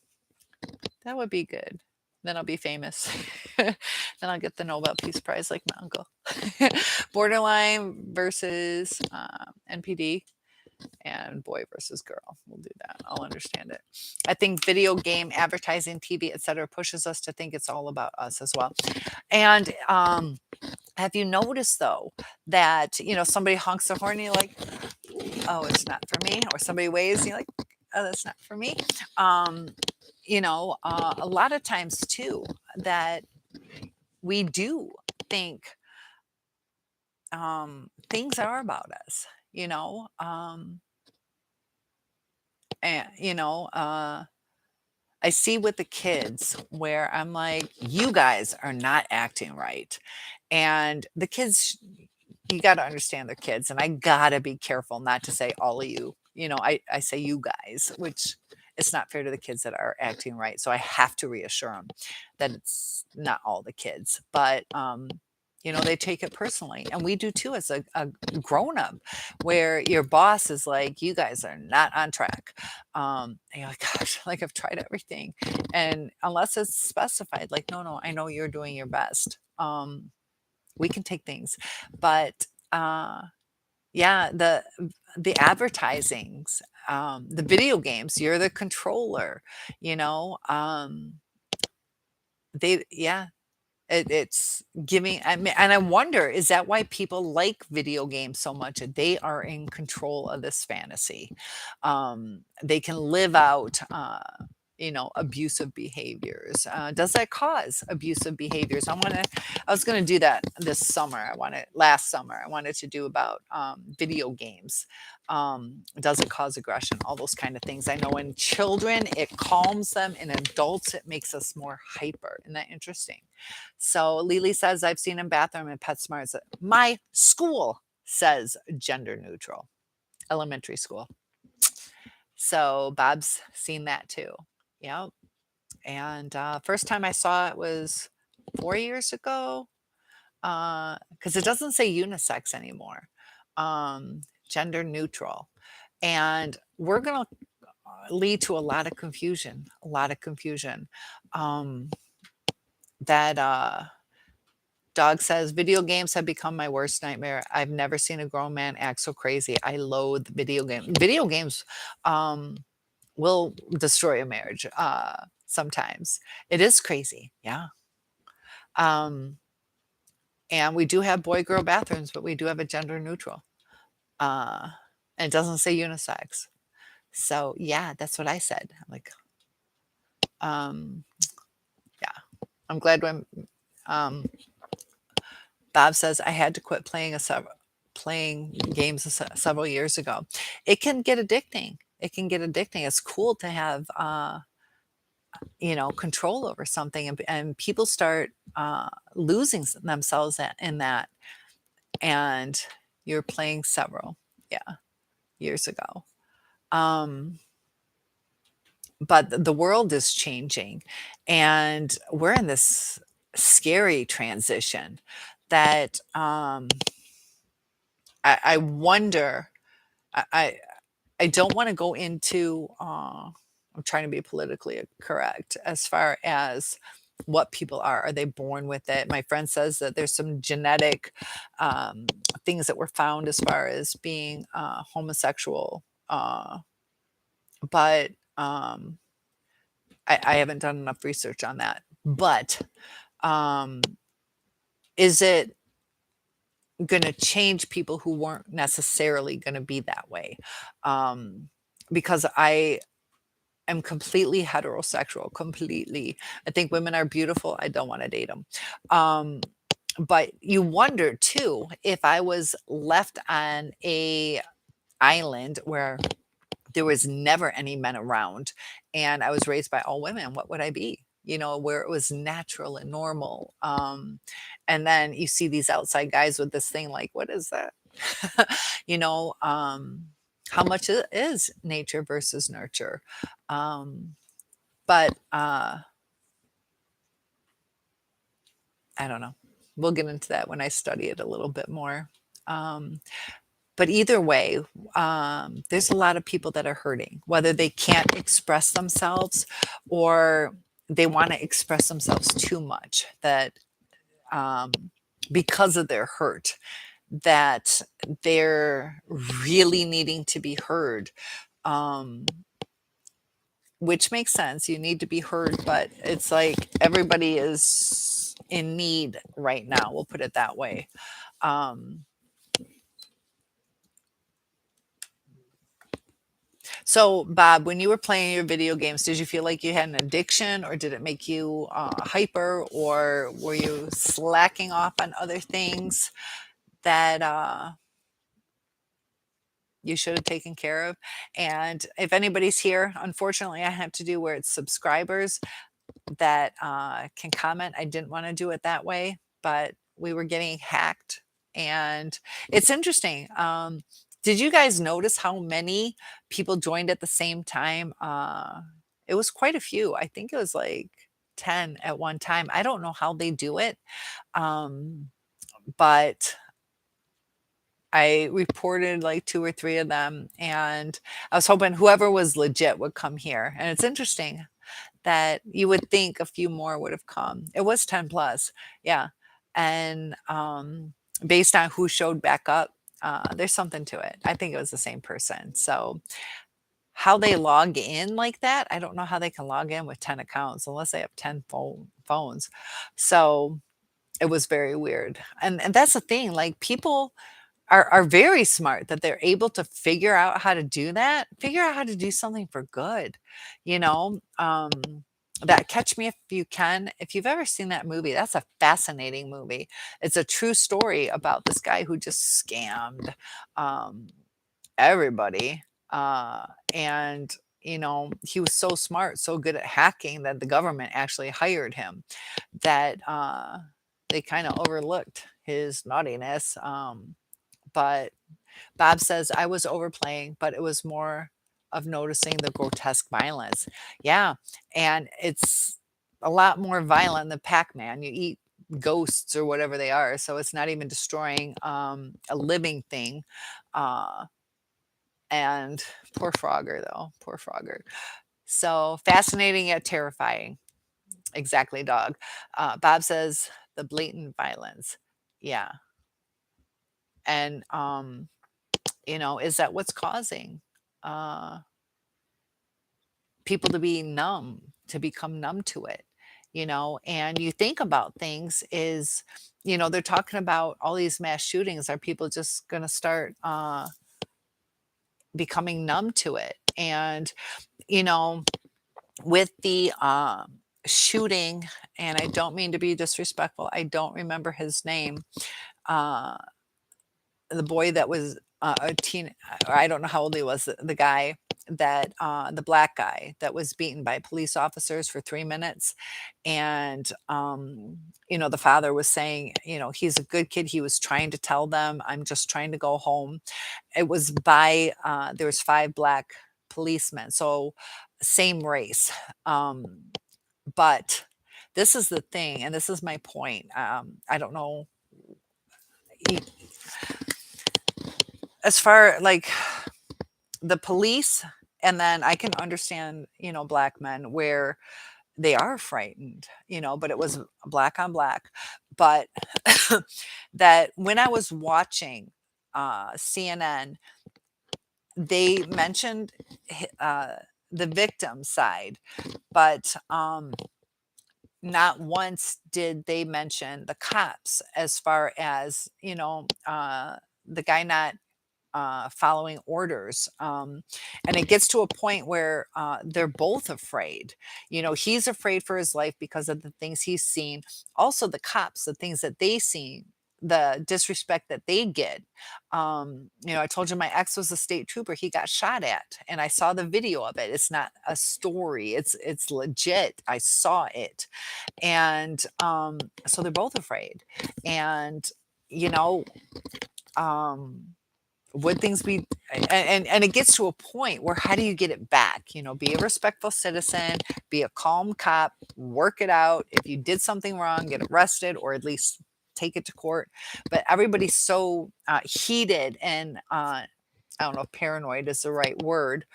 that would be good. Then I'll be famous. Then I'll get the Nobel Peace Prize like my uncle. Borderline versus NPD, and boy versus girl. We'll do that. I'll understand it. I think video game advertising, TV, etc., pushes us to think it's all about us as well. And have you noticed though that somebody honks the horn and you're like, oh, it's not for me, or somebody waves and you're like, oh, that's not for me. A lot of times too that we do think things are about us, and I see with the kids where I'm like, you guys are not acting right. And the kids, you got to understand they're kids. And I got to be careful not to say all of you. I say you guys, which it's not fair to the kids that are acting right. So I have to reassure them that it's not all the kids. But, they take it personally. And we do too as a grown up, where your boss is like, you guys are not on track. And you're like, gosh, like I've tried everything. And unless it's specified, like, no, I know you're doing your best. We can take things. But yeah, the advertisings, the video games, you're the controller, you know, yeah, it's giving, I mean, and I wonder, is that why people like video games so much? They are in control of this fantasy. They can live out, abusive behaviors. Does that cause abusive behaviors? I was going to do that this summer. Last summer, I wanted to do about video games. Does it cause aggression? All those kind of things. I know in children, it calms them. In adults, it makes us more hyper. Isn't that interesting? So Lily says, I've seen in bathroom and PetSmart. My school says gender neutral, elementary school. So Bob's seen that too. Yep. And first time I saw it was 4 years ago, because it doesn't say unisex anymore, gender neutral. And we're going to lead to a lot of confusion, a lot of confusion. That Dog says, "Video games have become my worst nightmare. I've never seen a grown man act so crazy. I loathe video games, um, will destroy a marriage, sometimes. It is crazy, yeah. Um, and we do have boy-girl bathrooms, but we do have a gender neutral. Uh, and it doesn't say unisex. So, yeah, that's what I said. I'm like, um, yeah. I'm glad when, um Bob says, "I had to quit playing games several years ago." It can get addicting. It can get addicting. It's cool to have, control over something, and people start losing themselves in that. And you're playing several, yeah, years ago. Um, but the world is changing, and we're in this scary transition that I wonder. I I don't want to go into. I'm trying to be politically correct as far as what people are. Are they born with it? My friend says that there's some genetic um, things that were found as far as being homosexual, but I haven't done enough research on that. But um, is it going to change people who weren't necessarily going to be that way? Um, because I am completely heterosexual, completely. I think women are beautiful. I don't want to date them. Um, but you wonder too, if I was left on a island where there was never any men around and I was raised by all women, what would I be? Where it was natural and normal. And then you see these outside guys with this thing like, what is that? you know, um, how much it is nature versus nurture. Um, but I don't know. We'll get into that when I study it a little bit more. Um, but either way, there's a lot of people that are hurting, whether they can't express themselves or they want to express themselves too much, that um, because of their hurt, that they're really needing to be heard. Um, which makes sense. You need to be heard, but it's like everybody is in need right now. We'll put it that way. Um, so, Bob, when you were playing your video games, did you feel like you had an addiction, or did it make you hyper, or were you slacking off on other things that you should have taken care of? And if anybody's here, unfortunately, I have to do where it's subscribers that can comment. I didn't want to do it that way, but we were getting hacked. And it's interesting. Did you guys notice how many people joined at the same time? It was quite a few. I think it was like 10 at one time. I don't know how they do it. Um, but I reported like two or three of them, and I was hoping whoever was legit would come here. And it's interesting that you would think a few more would have come. It was 10 plus, yeah. And based on who showed back up, there's something to it. I think it was the same person. So how they log in like that, I don't know how they can log in with 10 accounts unless they have 10 phones. So it was very weird. And that's the thing, like people are very smart that they're able to figure out how to do that, figure out how to do something for good, you know? That Catch Me If You Can, if you've ever seen that movie, that's a fascinating movie. It's a true story about this guy who just scammed um, everybody. And he was so smart, so good at hacking that the government actually hired him, that they kind of overlooked his naughtiness. But Bob says, "I was overplaying, but it was more of noticing the grotesque violence." Yeah, and it's a lot more violent than Pac-Man. You eat ghosts or whatever they are, so it's not even destroying a living thing. Uh, and poor Frogger, though. Poor Frogger. So fascinating yet terrifying. Exactly, dog. Bob says the blatant violence. Yeah, and, is that what's causing, uh, people to be numb, to become numb to it, and you think about things is, they're talking about all these mass shootings. Are people just gonna start, becoming numb to it? And, you know, with the, shooting, and I don't mean to be disrespectful, I don't remember his name, uh, the boy that was, a teen or I don't know how old he was, the guy that, the black guy that was beaten by police officers for 3 minutes, and, the father was saying, "He's a good kid, he was trying to tell them, 'I'm just trying to go home.'" It was by, there was 5 black policemen, so same race, but this is the thing, and this is my point, I don't know, e as far like, the police, and then I can understand, black men where they are frightened, but it was black on black, but that when I was watching, CNN, they mentioned the victim side, but, not once did they mention the cops as far as, the guy not following orders. And it gets to a point where they're both afraid. He's afraid for his life because of the things he's seen. Also, the cops, the things that they see, the disrespect that they get. I told you my ex was a state trooper. He got shot at, and I saw the video of it. It's not a story. It's legit. I saw it, and so they're both afraid. And you know, um, would things be and it gets to a point where how do you get it back? Be a respectful citizen, be a calm cop, work it out. If you did something wrong, get arrested or at least take it to court. But everybody's so heated and I don't know if paranoid is the right word,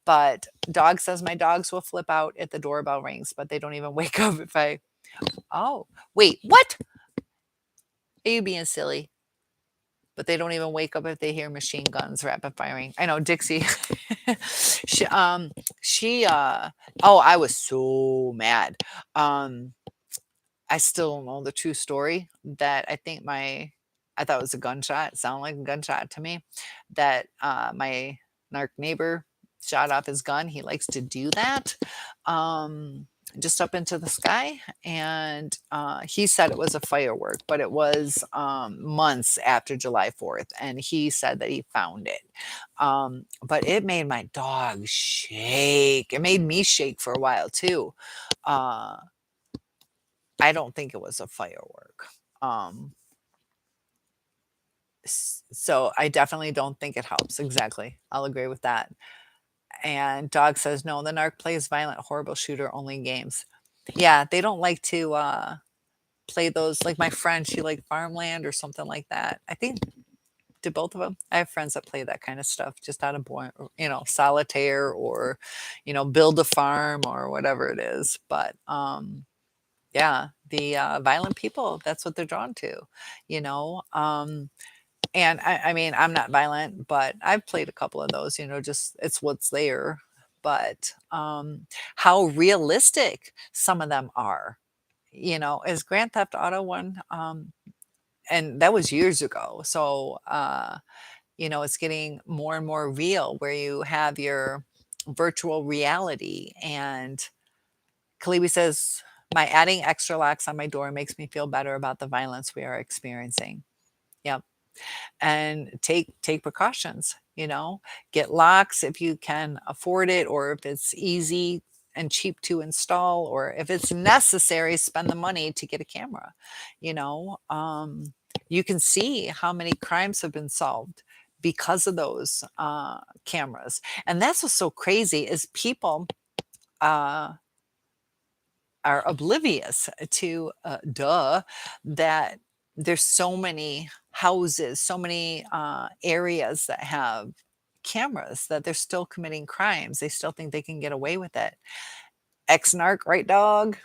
but dog says my dogs will flip out if the doorbell rings, but they don't even wake up if I, oh, wait, what? Are you being silly? But they don't even wake up if they hear machine guns rapid firing. I know Dixie, she, she, oh, I was so mad. Um, I still don't know the true story that I thought it was a gunshot. It sounded like a gunshot to me. That my narc neighbor shot off his gun. He likes to do that. Just up into the sky, and he said it was a firework, but it was months after July 4th, and he said that he found it. But it made my dog shake. It made me shake for a while too. Uh, I don't think it was a firework. Um, so I definitely don't think it helps. Exactly. I'll agree with that. And dog says, no, the narc plays violent, horrible shooter only games. Yeah, they don't like to play those. Like my friend, she liked Farmland or something like that. I think did both of them. I have friends that play that kind of stuff just out of solitaire or, build a farm or whatever it is. But yeah, the violent people, that's what they're drawn to, you know. And I mean, I'm not violent, but I've played a couple of those, just it's what's there. But how realistic some of them are, is Grand Theft Auto one. And that was years ago. So, it's getting more and more real where you have your virtual reality. And Kalibi says, my adding extra locks on my door makes me feel better about the violence we are experiencing. Yep. And take precautions, get locks if you can afford it, or if it's easy and cheap to install, or if it's necessary, spend the money to get a camera. You can see how many crimes have been solved because of those cameras. And that's what's so crazy is people uh, are oblivious to that there's so many houses, so many areas that have cameras that they're still committing crimes. They still think they can get away with it. Ex narc, right, dog?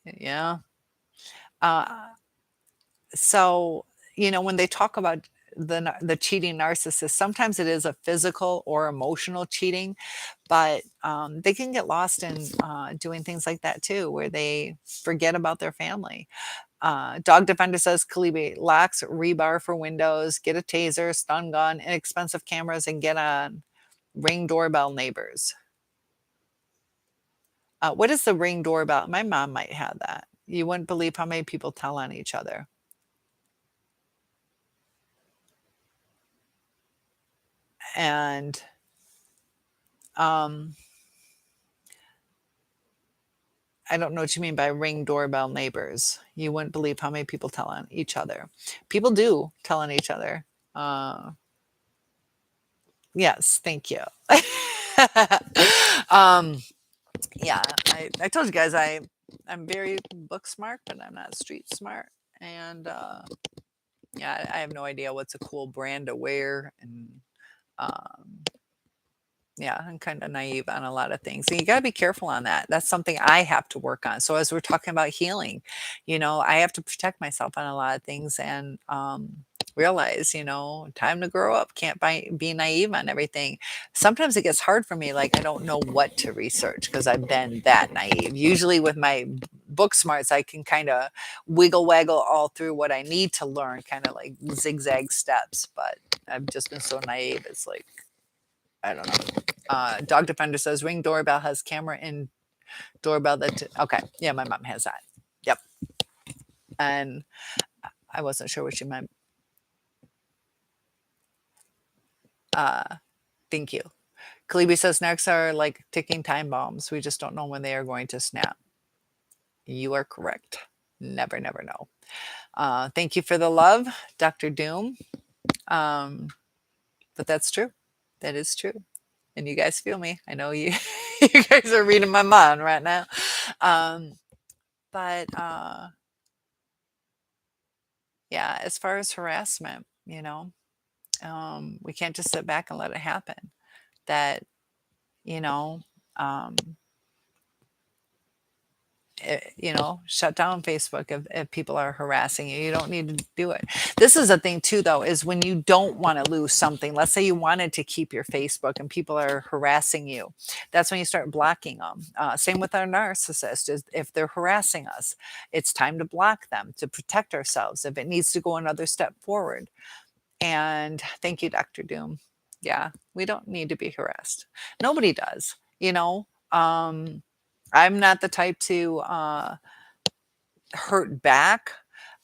Yeah. Uh, so, when they talk about the cheating narcissist, sometimes it is a physical or emotional cheating, but they can get lost in doing things like that too, where they forget about their family. Dog Defender says Kalibi locks, rebar for windows, get a taser, stun gun, inexpensive cameras, and get on ring doorbell neighbors. What is the ring doorbell? My mom might have that. You wouldn't believe how many people tell on each other. And um, I don't know what you mean by ring doorbell neighbors. You wouldn't believe how many people tell on each other. People do tell on each other. Uh, yes, thank you. um, yeah, I told you guys I'm very book smart, but I'm not street smart. And yeah, I have no idea what's a cool brand to wear. And um, yeah, I'm kind of naive on a lot of things. And you got to be careful on that. That's something I have to work on. So as we're talking about healing, I have to protect myself on a lot of things and realize, time to grow up. Can't be naive on everything. Sometimes it gets hard for me. Like I don't know what to research because I've been that naive. Usually with my book smarts, I can kind of wiggle waggle all through what I need to learn, kind of like zigzag steps. But I've just been so naive. It's like, I don't know. Dog Defender says Ring doorbell has camera in doorbell okay. Yeah, my mom has that. Yep. And I wasn't sure what she meant. Uh, thank you. Kalibi says narcs are like ticking time bombs. We just don't know when they are going to snap. You are correct. Never, never know. Thank you for the love, Dr. Doom. Um, but that's true. That is true. And you guys feel me. I know you you guys are reading my mind right now. Um, but yeah, as far as harassment, we can't just sit back and let it happen. That, you know, um, shut down Facebook if people are harassing you. You don't need to do it. This is a thing too, though, is when you don't want to lose something. Let's say you wanted to keep your Facebook and people are harassing you. That's when you start blocking them. Same with our narcissist. Is if they're harassing us, it's time to block them to protect ourselves if it needs to go another step forward. And thank you, Dr. Doom. Yeah, we don't need to be harassed. Nobody does, I'm not the type to hurt back,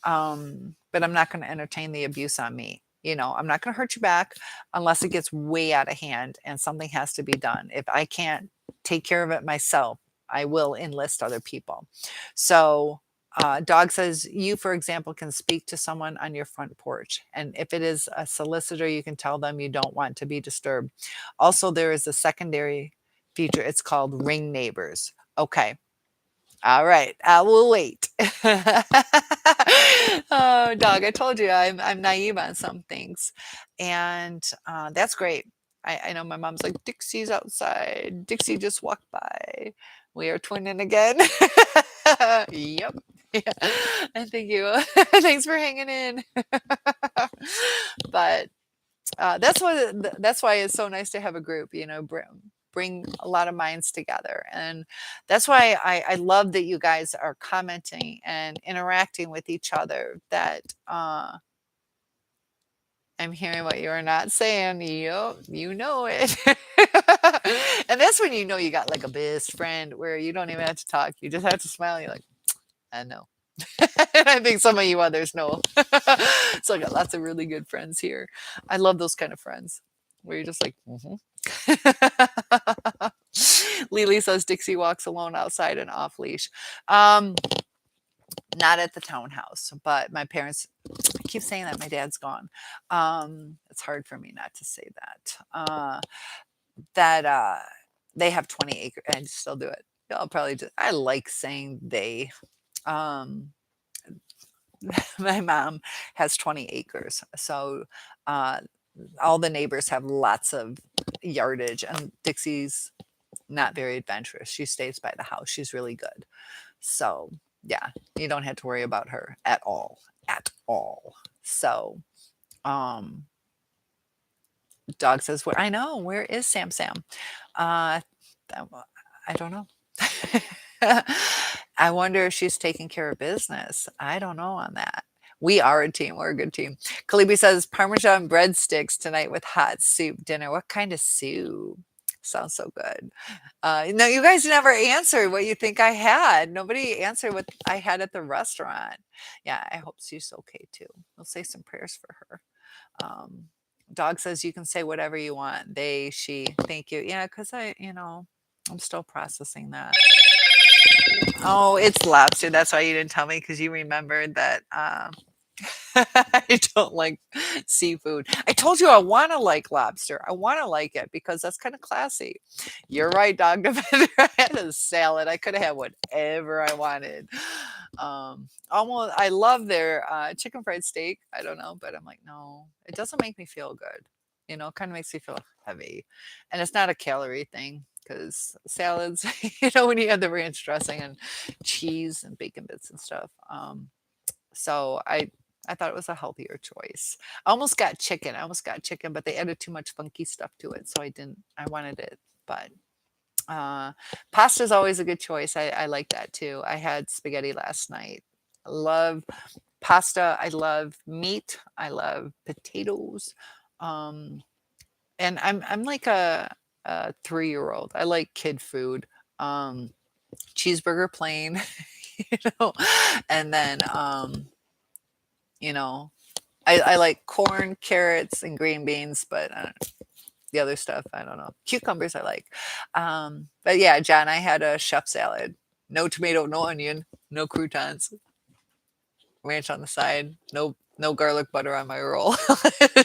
but I'm not going to entertain the abuse on me. I'm not going to hurt you back unless it gets way out of hand and something has to be done. If I can't take care of it myself, I will enlist other people. So, Dog says, you, for example, can speak to someone on your front porch. And if it is a solicitor, you can tell them you don't want to be disturbed. Also, there is a secondary feature. It's called Ring Neighbors. Okay. All right, I will wait. Oh, Dog, I told you I'm naive on some things, and that's great. I know my mom's like, Dixie's outside. Dixie just walked by. We are twinning again. Yep. Yeah. And thank you. Thanks for hanging in. But that's why it's so nice to have a group, bring a lot of minds together. And that's why I love that you guys are commenting and interacting with each other. That I'm hearing what you're not saying. You know it. And that's when you got like a best friend where you don't even have to talk. You just have to smile. You're like, I know. And I think some of you others know. So I got lots of really good friends here. I love those kind of friends where you're just like, Lily says Dixie walks alone outside and off leash. Not at the townhouse, but my parents, I keep saying that my dad's gone. It's hard for me not to say that. That they have 20 acres. I still do it. I'll probably I like saying they. Um, my mom has 20 acres. So all the neighbors have lots of yardage, and Dixie's not very adventurous. She stays by the house. She's really good. So Yeah, you don't have to worry about her at all, at all. So, um, dog says, "Where I know, where is Sam Sam?" Uh, that wa I don't know. I wonder if she's taking care of business. I don't know on that. We are a team. We're a good team. Kalibi says, "Parmesan breadsticks tonight with hot soup dinner." What kind of soup? Sounds so good. No, you guys never answered what you think I had. Nobody answered what I had at the restaurant. Yeah, I hope she's okay too. We'll say some prayers for her. Um, dog says you can say whatever you want. They, she, thank you. Yeah, because I'm still processing that. Oh, it's lobster. That's why you didn't tell me because you remembered that I don't like seafood. I told you I want to like lobster. I want to like it because that's kind of classy. You're right, dog defender. I had a salad. I could have had whatever I wanted. Almost, I love their chicken fried steak. I don't know, but I'm like, no, it doesn't make me feel good. It kind of makes me feel heavy, and it's not a calorie thing because salads, when you have the ranch dressing and cheese and bacon bits and stuff. So I thought it was a healthier choice. I almost got chicken, but they added too much funky stuff to it, so I didn't. I wanted it, but uh, pasta is always a good choice. I like that too. I had spaghetti last night. I love pasta. I love meat. I love potatoes. Um, and I'm like a 3-year-old. I like kid food. Cheeseburger plain, you know, and then you know, I like corn, carrots, and green beans, but the other stuff, I don't know. Cucumbers I like. But yeah, John, I had a chef salad. No tomato, no onion, no croutons, ranch on the side, no garlic butter on my roll.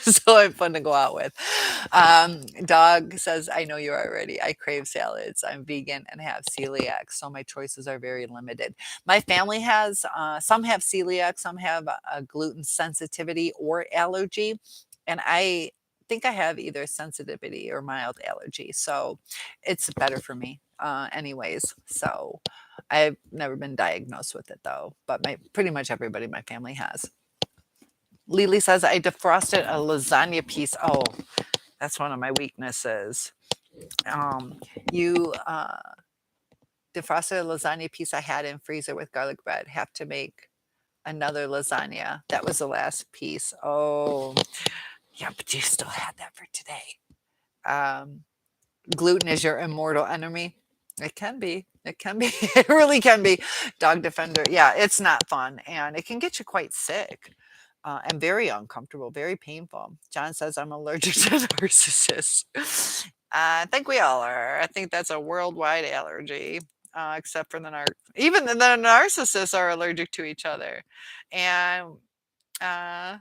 So I'm fun to go out with. Dog says, I know you already. I crave salads. I'm vegan and have celiac, so my choices are very limited. My family has, some have celiac, some have a gluten sensitivity or allergy. And I think I have either sensitivity or mild allergy. So it's better for me, anyways. So I've never been diagnosed with it though, but pretty much everybody in my family has. Lily says I defrosted a lasagna piece. Oh, that's one of my weaknesses. You defrosted a lasagna piece I had in freezer with garlic bread. Have to make another lasagna. That was the last piece. Oh, yeah, but you still had that for today. Um, gluten is your immortal enemy. It can be. It can be. It really can be. Dog defender. Yeah, it's not fun. And it can get you quite sick and very uncomfortable, very painful. John says, I'm allergic to narcissists. I think we all are. I think that's a worldwide allergy. Except for even the narcissists are allergic to each other. And uh,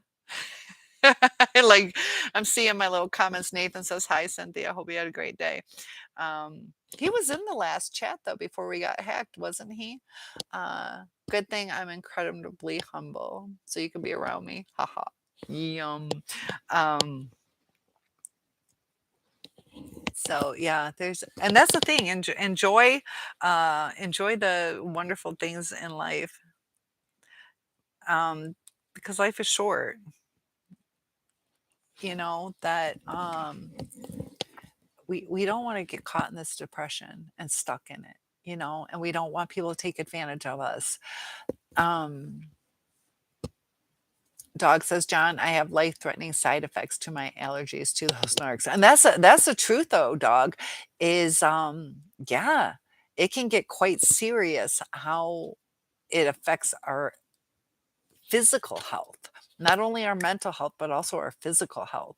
like I'm seeing my little comments. Nathan says, hi, Cynthia. Hope you had a great day. He was in the last chat though before we got hacked, wasn't he? Good thing I'm incredibly humble, so you can be around me. Haha. Yum. Um, so yeah, and that's the thing. Enjoy the wonderful things in life. Because life is short. That we don't want to get caught in this depression and stuck in it, and we don't want people to take advantage of us. Um, Dog says, John, I have life-threatening side effects to my allergies to those narcs. And that's the truth though, dog, is yeah, it can get quite serious how it affects our physical health. Not only our mental health, but also our physical health.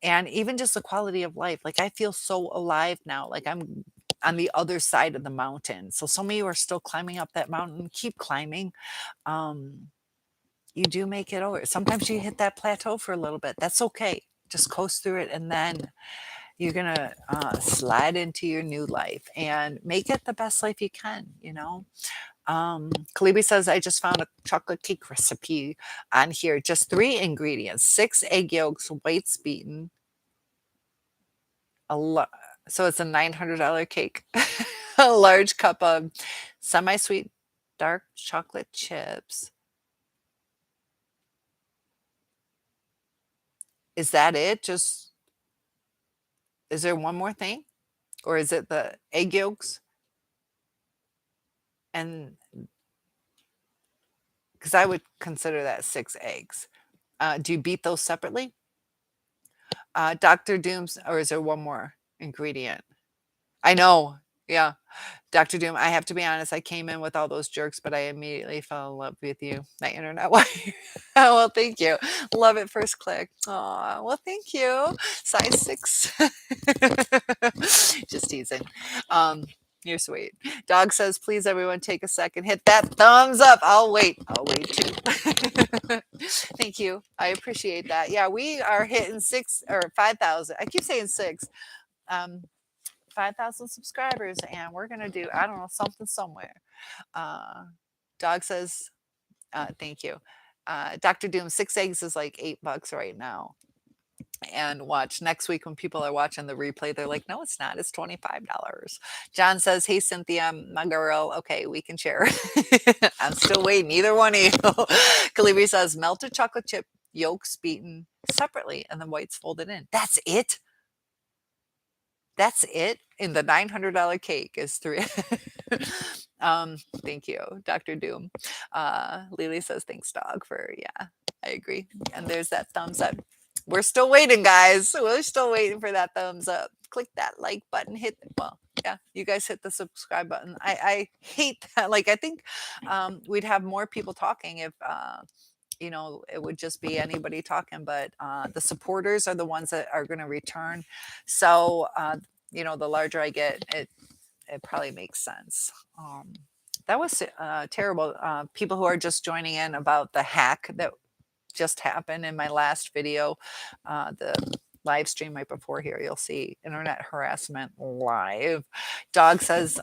And even just the quality of life. Like I feel so alive now. Like I'm on the other side of the mountain. So some of you are still climbing up that mountain. Keep climbing. Um, you do make it over. Sometimes you hit that plateau for a little bit. That's okay. Just coast through it, and then you're gonna slide into your new life and make it the best life you can. Kalibi says, I just found a chocolate cake recipe on here. Just 3 ingredients: 6 egg yolks, whites beaten. So it's a $900 cake. A large cup of semi-sweet Dark chocolate chips. Is that it? Just is there one more thing? Or is it the egg yolks? And because I would consider that 6 eggs. Do you beat those separately? Dr. Doom's, or is there one more ingredient? I know. Yeah. Dr. Doom, I have to be honest, I came in with all those jerks, but I immediately fell in love with you, my internet wife. Oh, well, thank you. Love it first click. Aw, well, thank you. Size 6. Just teasing. Um, you're sweet. Dog says, please, everyone, take a second. Hit that thumbs up. I'll wait. I'll wait too. Thank you. I appreciate that. Yeah, we are hitting 6 or 5,000. I keep saying 6. Um, 5,000 subscribers, and we're gonna do, I don't know, something somewhere. Uh, Dog says, thank you. Dr. Doom, 6 eggs is like $8 right now. And watch next week when people are watching the replay, they're like, no, it's not. It's $25. John says, hey, Cynthia, my girl. Okay, we can share. I'm still waiting. Either one of you. Kalibi says, melted chocolate chip yolks beaten separately and the whites folded in. That's it. That's it. In the $900 cake is 3. Thank you, Dr. Doom. Lily says, thanks, dog, for, yeah, I agree. And there's that thumbs up. We're still waiting, guys. We're still waiting for that thumbs up. Click that like button. Well, yeah, you guys hit the subscribe button. I hate that. Like, I think we'd have more people talking if, it would just be anybody talking, but the supporters are the ones that are going to return. So, the larger I get, it probably makes sense. That was terrible. People who are just joining in about the hack that just happened in my last video, the live stream right before here, you'll see internet harassment live. Dog says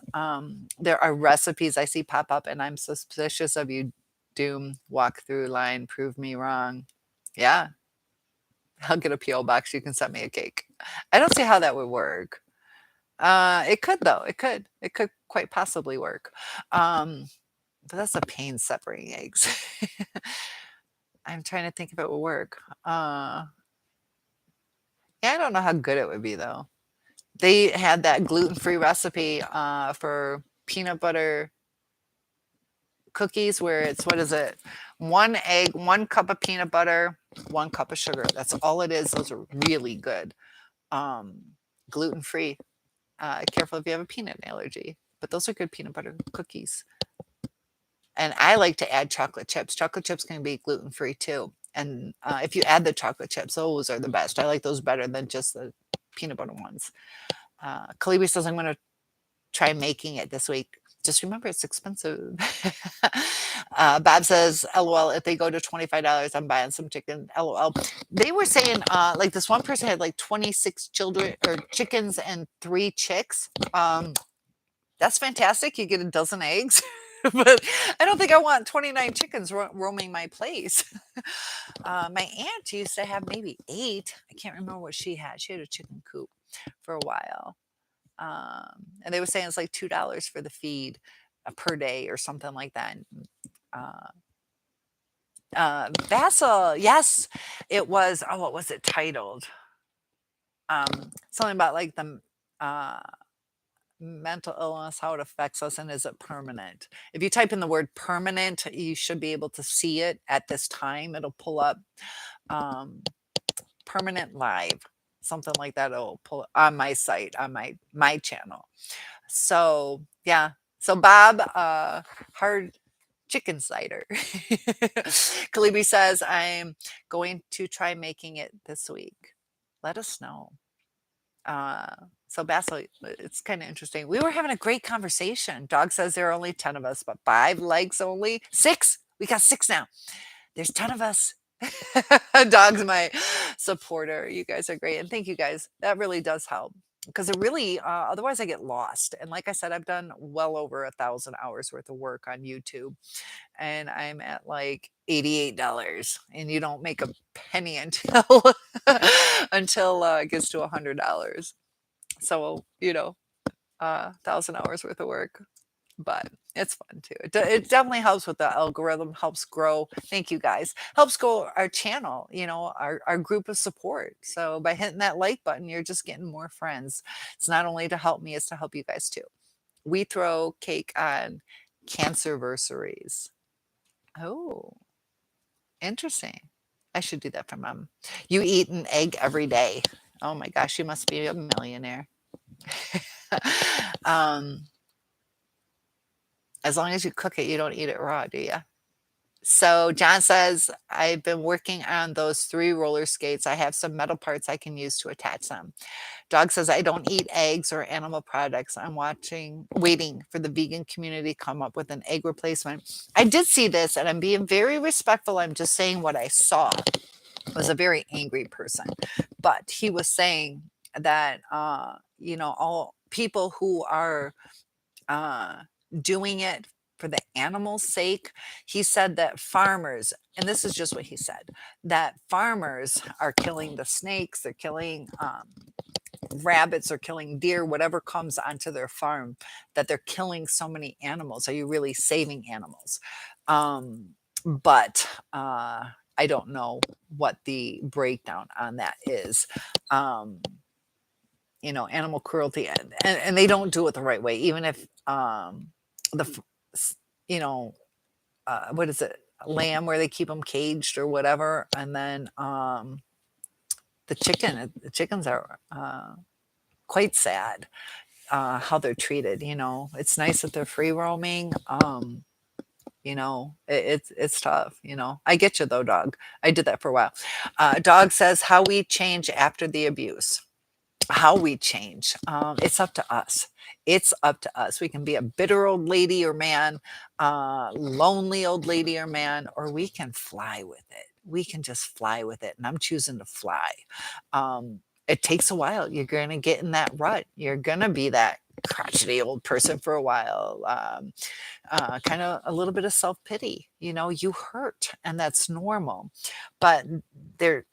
there are recipes I see pop up, and I'm suspicious of you. Doom walkthrough line, prove me wrong. Yeah, I'll get a PO box. You can send me a cake. I don't see how that would work. It could though. It could quite possibly work. But that's a pain separating eggs. I'm trying to think if it will work. Yeah, I don't know how good it would be though. They had that gluten-free recipe for peanut butter cookies where it's, what is it? 1 egg, 1 cup of peanut butter, 1 cup of sugar. That's all it is. Those are really good. Gluten-free. Careful if you have a peanut allergy, but those are good peanut butter cookies. And I like to add chocolate chips. Chocolate chips can be gluten-free too. And if you add the chocolate chips, those are the best. I like those better than just the peanut butter ones. Kalibi says, I'm going to try making it this week. Just remember, it's expensive. Bob says, LOL, if they go to $25, I'm buying some chicken. LOL. They were saying, like this one person had like 26 children or chickens and 3 chicks. That's fantastic. You get a dozen eggs. But I don't think I want 29 chickens roaming my place. My aunt used to have maybe 8. I can't remember what she had. She had a chicken coop for a while. And they were saying it's like $2 for the feed per day or something like that. Vassal, yes, it was. Oh, what was it titled? Something about like the mental illness, how it affects us, and is it permanent? If you type in the word permanent, you should be able to see it at this time. It'll pull up permanent live, something like that. It'll pull on my site, on my channel. So yeah. So Bob, hard chicken cider. Kalibi says, I'm going to try making it this week. Let us know. So Basil, it's kind of interesting. We were having a great conversation. Dog says there are only 10 of us, but 5 likes only. 6? We got 6 now. There's 10 of us. Dog's my supporter. You guys are great. And thank you guys. That really does help. Because it really, otherwise I get lost. And like I said, I've done well over 1,000 hours worth of work on YouTube. And I'm at like $88. And you don't make a penny until until it gets to $100. So, 1,000 hours worth of work. But it's fun too. It definitely helps with the algorithm, helps grow. Thank you guys. Helps grow our channel, our group of support. So by hitting that like button, you're just getting more friends. It's not only to help me, it's to help you guys too. We throw cake on cancerversaries. Oh, interesting. I should do that for mom. You eat an egg every day. Oh my gosh, you must be a millionaire. um, as long as you cook it, you don't eat it raw, do you? So John says, I've been working on those 3 roller skates. I have some metal parts I can use to attach them. Dog says, I don't eat eggs or animal products. I'm waiting for the vegan community to come up with an egg replacement. I did see this and I'm being very respectful. I'm just saying what I saw. It was a very angry person, but he was saying that, all people who are uh, doing it for the animals' sake. He said that farmers, and this is just what he said, that farmers are killing the snakes, they're killing rabbits, or killing deer, whatever comes onto their farm, that they're killing so many animals. Are you really saving animals? But I don't know what the breakdown on that is. Um, animal cruelty, and they don't do it the right way, even if the f- s- you know what is it, lamb, where they keep them caged or whatever, and then the chickens are quite sad how they're treated. It's nice that they're free roaming. It's tough. I get you though, dog. I did that for a while. Dog says, how we change after the abuse. How we change, it's up to us. It's up to us. We can be a bitter old lady or man, lonely old lady or man, or we can fly with it. We can just fly with it, and I'm choosing to fly. It takes a while. You're going to get in that rut. You're going to be that crotchety old person for a while. Kind of a little bit of self-pity. You hurt, and that's normal, but there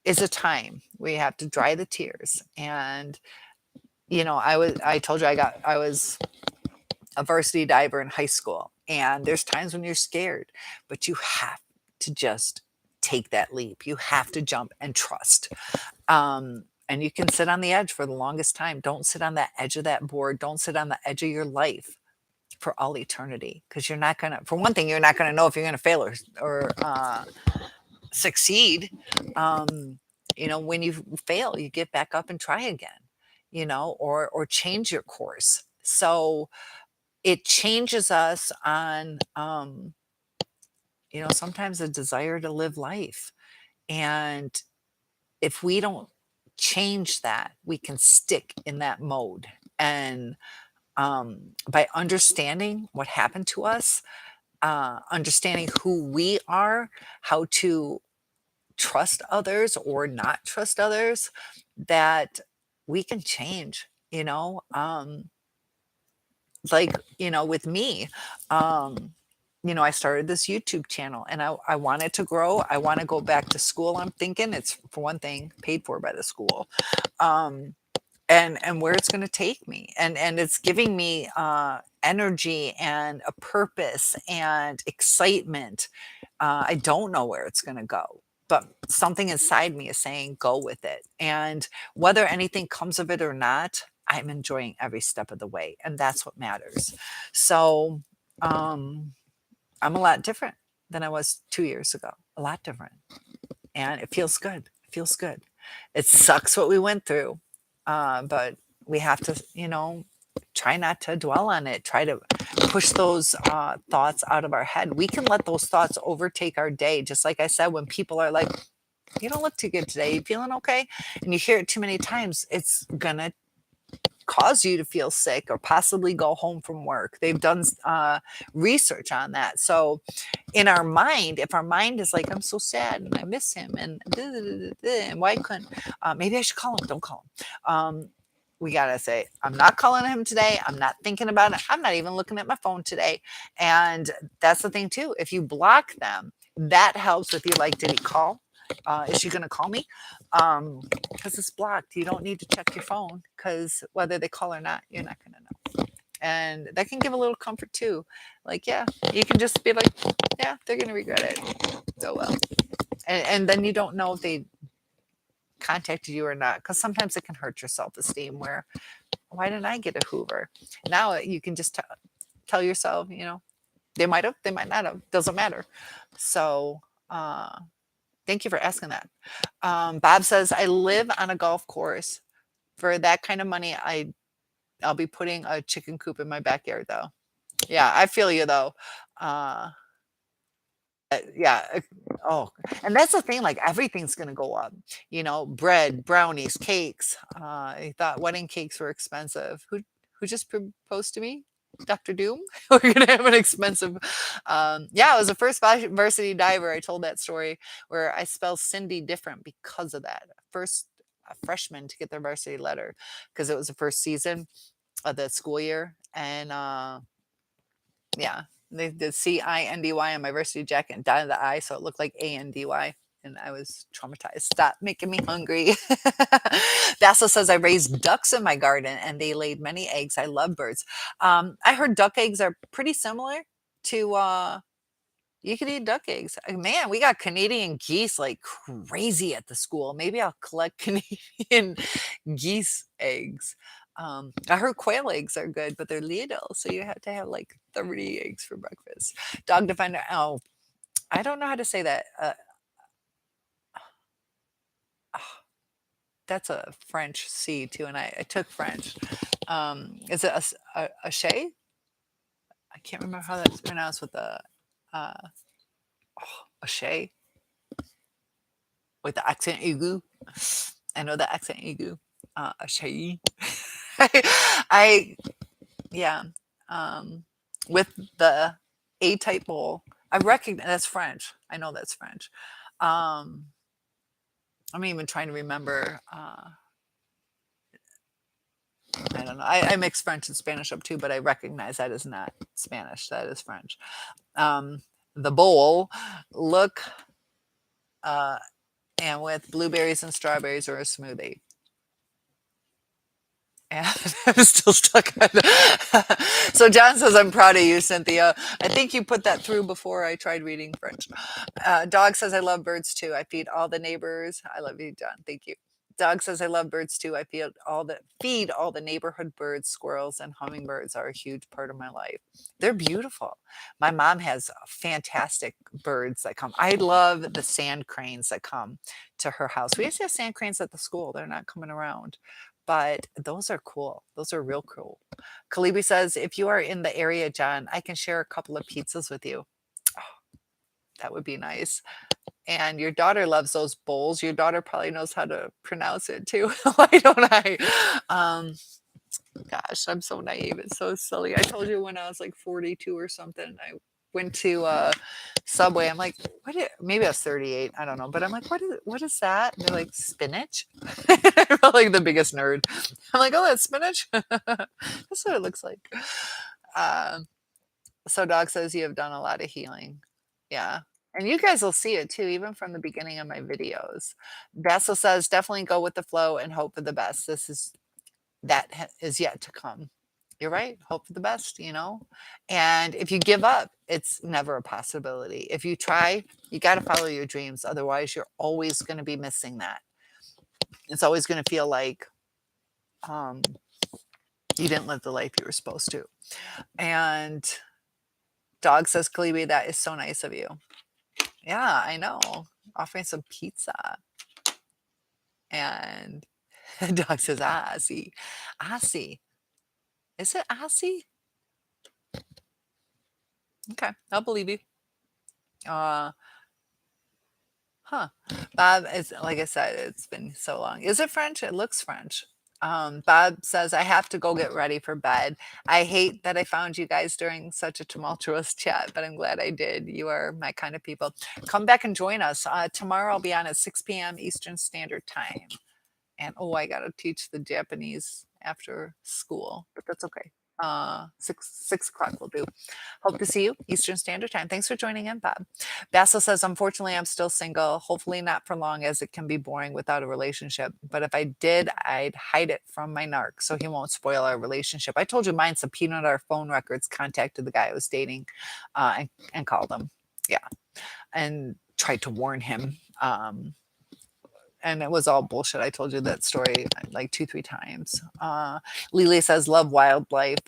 is a time we have to dry the tears. And I told you, I was a varsity diver in high school, and there's times when you're scared, but you have to just take that leap. You have to jump and trust. And you can sit on the edge for the longest time. Don't sit on that edge of that board. Don't sit on the edge of your life for all eternity, because you're not gonna, for one thing, you're not gonna know if you're gonna fail or succeed. When you fail, you get back up and try again, or change your course. So it changes us on, sometimes a desire to live life. And if we don't change that, we can stick in that mode. And by understanding what happened to us, understanding who we are, how to trust others or not trust others, that we can change. Like, with me, I started this YouTube channel, and I want it to grow. I want to go back to school. I'm thinking it's, for one thing, paid for by the school. Um, and where it's going to take me, and it's giving me energy and a purpose and excitement. I don't know where it's going to go, but something inside me is saying go with it. And whether anything comes of it or not, I'm enjoying every step of the way, and that's what matters. So um I'm a lot different than I was 2 years ago. A lot different, and it feels good. It feels good. It sucks what we went through, but we have to, try not to dwell on it. Try to push those thoughts out of our head. We can let those thoughts overtake our day. Just like I said, when people are like, "You don't look too good today. You feeling okay?" and you hear it too many times, it's gonna cause you to feel sick or possibly go home from work. They've done research on that. So in our mind, if our mind is like, I'm so sad and I miss him and and why couldn't, maybe I should call him. Don't call him. We got to say, I'm not calling him today. I'm not thinking about it. I'm not even looking at my phone today. And that's the thing too. If you block them, that helps with you. Like, did he call? Is she going to call me? Because it's blocked. You don't need to check your phone, because whether they call or not, you're not going to know. And that can give a little comfort too. Like, yeah, you can just be like, yeah, they're gonna regret it. So well. And then you don't know if they contacted you or not, because sometimes it can hurt your self-esteem where, why didn't I get a Hoover? Now you can just tell yourself, they might have, they might not have, doesn't matter. So thank you for asking that. Bob says, I live on a golf course. For that kind of money, I'll be putting a chicken coop in my backyard though. Yeah, I feel you though. Uh, yeah. Oh, and that's the thing. Like everything's gonna go up. Bread, brownies, cakes. I thought wedding cakes were expensive. Who just proposed to me? Dr. Doom. We're gonna have an expensive. Yeah, I was the first varsity diver. I told that story where I spell Cindy different because of that. First a freshman to get their varsity letter because it was the first season of the school year, and yeah, they did Cindy on my varsity jacket and dotted the I, so it looked like Andy. And I was traumatized. Stop making me hungry. Basil says, I raised ducks in my garden and they laid many eggs. I love birds. I heard duck eggs are pretty similar to, you could eat duck eggs. Man, we got Canadian geese like crazy at the school. Maybe I'll collect Canadian geese eggs. I heard quail eggs are good, but they're little, so you have to have like 30 eggs for breakfast. Dog defender. Oh, I don't know how to say that. Ah, that's a French C too, and I took French. Is it a shay? I can't remember how that's pronounced with the uh, a shay with the accent aigu. I know the accent aigu. A shay. I yeah. Um, with the A-type bowl. I recognize that's French. I know that's French. Um, I'm even trying to remember. I don't know. I mix French and Spanish up too, but I recognize that is not Spanish. That is French. The bowl, look, uh, and with blueberries and strawberries or a smoothie. And I'm still stuck on So John says, I'm proud of you, Cynthia. I think you put that through before I tried reading French. Dog says, I love birds too. I feed all the neighbors. I love you, John. Thank you. Dog says, I love birds too. I feed all the neighborhood birds. Squirrels and hummingbirds are a huge part of my life. They're beautiful. My mom has fantastic birds that come. I love the sand cranes that come to her house. We used to have sand cranes at the school. They're not coming around, but those are cool. Those are real cool. Kalibi says, if you are in the area, John, I can share a couple of pizzas with you. Oh, that would be nice. And your daughter loves those bowls. Your daughter probably knows how to pronounce it too. Why don't I? Gosh, I'm so naive. It's so silly. I told you when I was like 42 or something, I went to Subway. I'm like, maybe I was 38. I don't know. But I'm like, what is that? And they're like, spinach. I felt like the biggest nerd. I'm like, oh, that's spinach. That's what it looks like. So Dog says you have done a lot of healing. Yeah. And you guys will see it too, even from the beginning of my videos. Basil says, definitely go with the flow and hope for the best. Is yet to come. You're right. Hope for the best. And if you give up, it's never a possibility. If you try, you got to follow your dreams. Otherwise, you're always going to be missing that. It's always going to feel like um, you didn't live the life you were supposed to. And Dog says, Kalibi, that is so nice of you. Yeah, I know. Offering some pizza. And Dog says, I see. I see. Is it I see? Okay, I'll believe you. Huh. Bob is, like I said, it's been so long. Is it French? It looks French. Bob says, I have to go get ready for bed. I hate that I found you guys during such a tumultuous chat, but I'm glad I did. You are my kind of people. Come back and join us. Tomorrow I'll be on at 6 p.m. Eastern Standard Time. And I got to teach the Japanese after school, but that's okay. Six o'clock will do. Hope to see you Eastern Standard Time. Thanks for joining in, Bob. Basil says, unfortunately, I'm still single. Hopefully not for long, as it can be boring without a relationship. But if I did, I'd hide it from my narc so he won't spoil our relationship. I told you mine subpoenaed our phone records, contacted the guy I was dating, and called him. Yeah, and tried to warn him. And it was all bullshit. I told you that story like 2, 3 times. Lily says, love wildlife.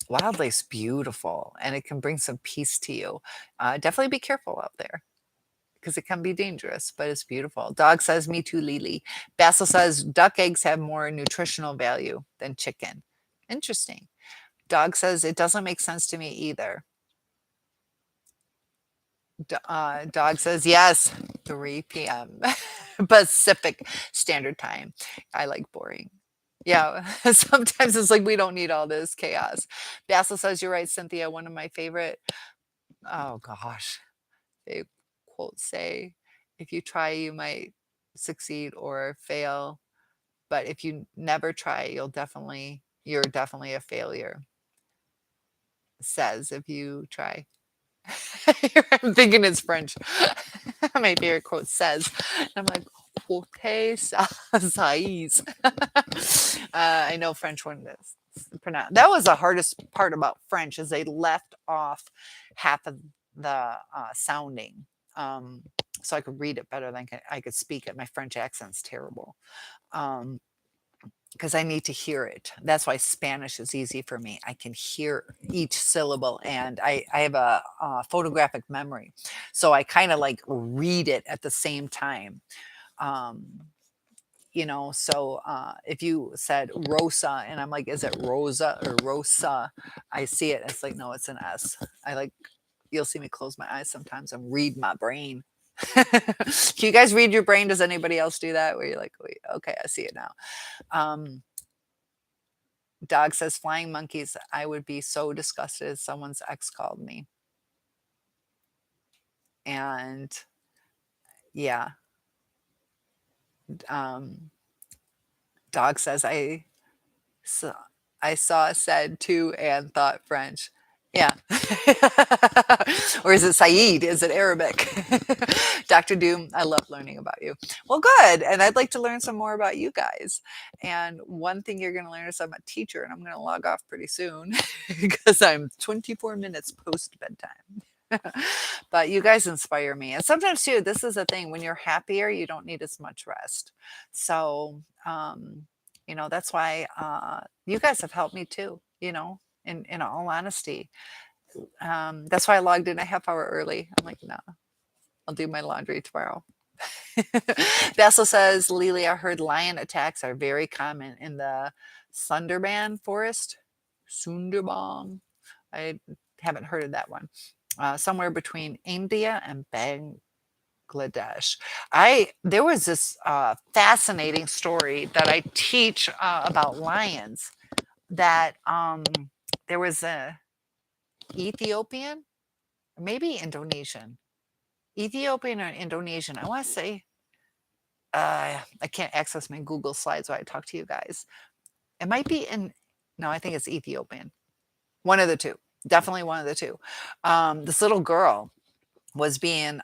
Wildlife's beautiful and it can bring some peace to you. Definitely be careful out there because it can be dangerous, but it's beautiful. Dog says, me too, Lily. Basil says, duck eggs have more nutritional value than chicken. Interesting. Dog says, it doesn't make sense to me either. Dog says, yes, 3 p.m. Pacific Standard Time. I like boring. Yeah, sometimes it's like we don't need all this chaos. Basil says, you're right, Cynthia. One of my favorite, oh gosh, they quote say, if you try, you might succeed or fail. But if you never try, you're definitely a failure. Says if you try. I'm thinking it's French. My favorite quote says, and I'm like, okay, size. I know French one is pronounced. That was the hardest part about French is they left off half of the sounding. So I could read it better than I could speak it. My French accent's terrible. Because I need to hear it. That's why Spanish is easy for me. I can hear each syllable, and I have a photographic memory. So I kind of like read it at the same time. Um, so if you said Rosa, and I'm like, is it Rosa or Rosa? I see it. It's like, no, it's an S. You'll see me close my eyes sometimes and read my brain. Can you guys read your brain? Does anybody else do that? Where you're like, wait, okay, I see it now. Dog says, flying monkeys. I would be so disgusted if someone's ex called me. And yeah. Dog says, I saw, said to, and thought French. Yeah. Or is it Saeed? Is it Arabic? Dr. Doom, I love learning about you. Well, good. And I'd like to learn some more about you guys. And one thing you're going to learn is I'm a teacher and I'm going to log off pretty soon because I'm 24 minutes post bedtime. But you guys inspire me. And sometimes too, this is a thing when you're happier, you don't need as much rest. So, that's why you guys have helped me too, in all honesty. That's why I logged in a half hour early. I'm like, no, I'll do my laundry tomorrow. Basil says, Lily, I heard lion attacks are very common in the Sundarban forest. Sundarban. I haven't heard of that one. Somewhere between India and Bangladesh. There was this fascinating story that I teach about lions that there was a Ethiopian, maybe Indonesian, Ethiopian or Indonesian. I want to say, I can't access my Google slides while I talk to you guys. It might be no, I think it's Ethiopian. One of the two. Definitely one of the two. This little girl was being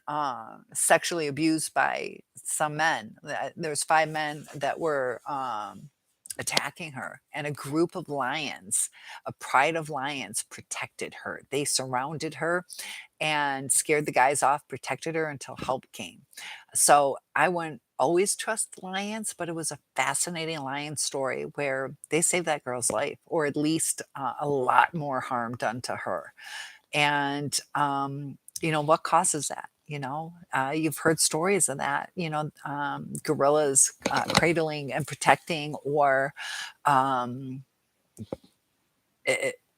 sexually abused by some men. There's 5 men that were attacking her, and a group of lions, a pride of lions, protected her. They surrounded her and scared the guys off, protected her until help came. So I wouldn't always trust lions, but it was a fascinating lion story where they saved that girl's life, or at least a lot more harm done to her. And what causes that? You've heard stories of that, gorillas cradling and protecting, or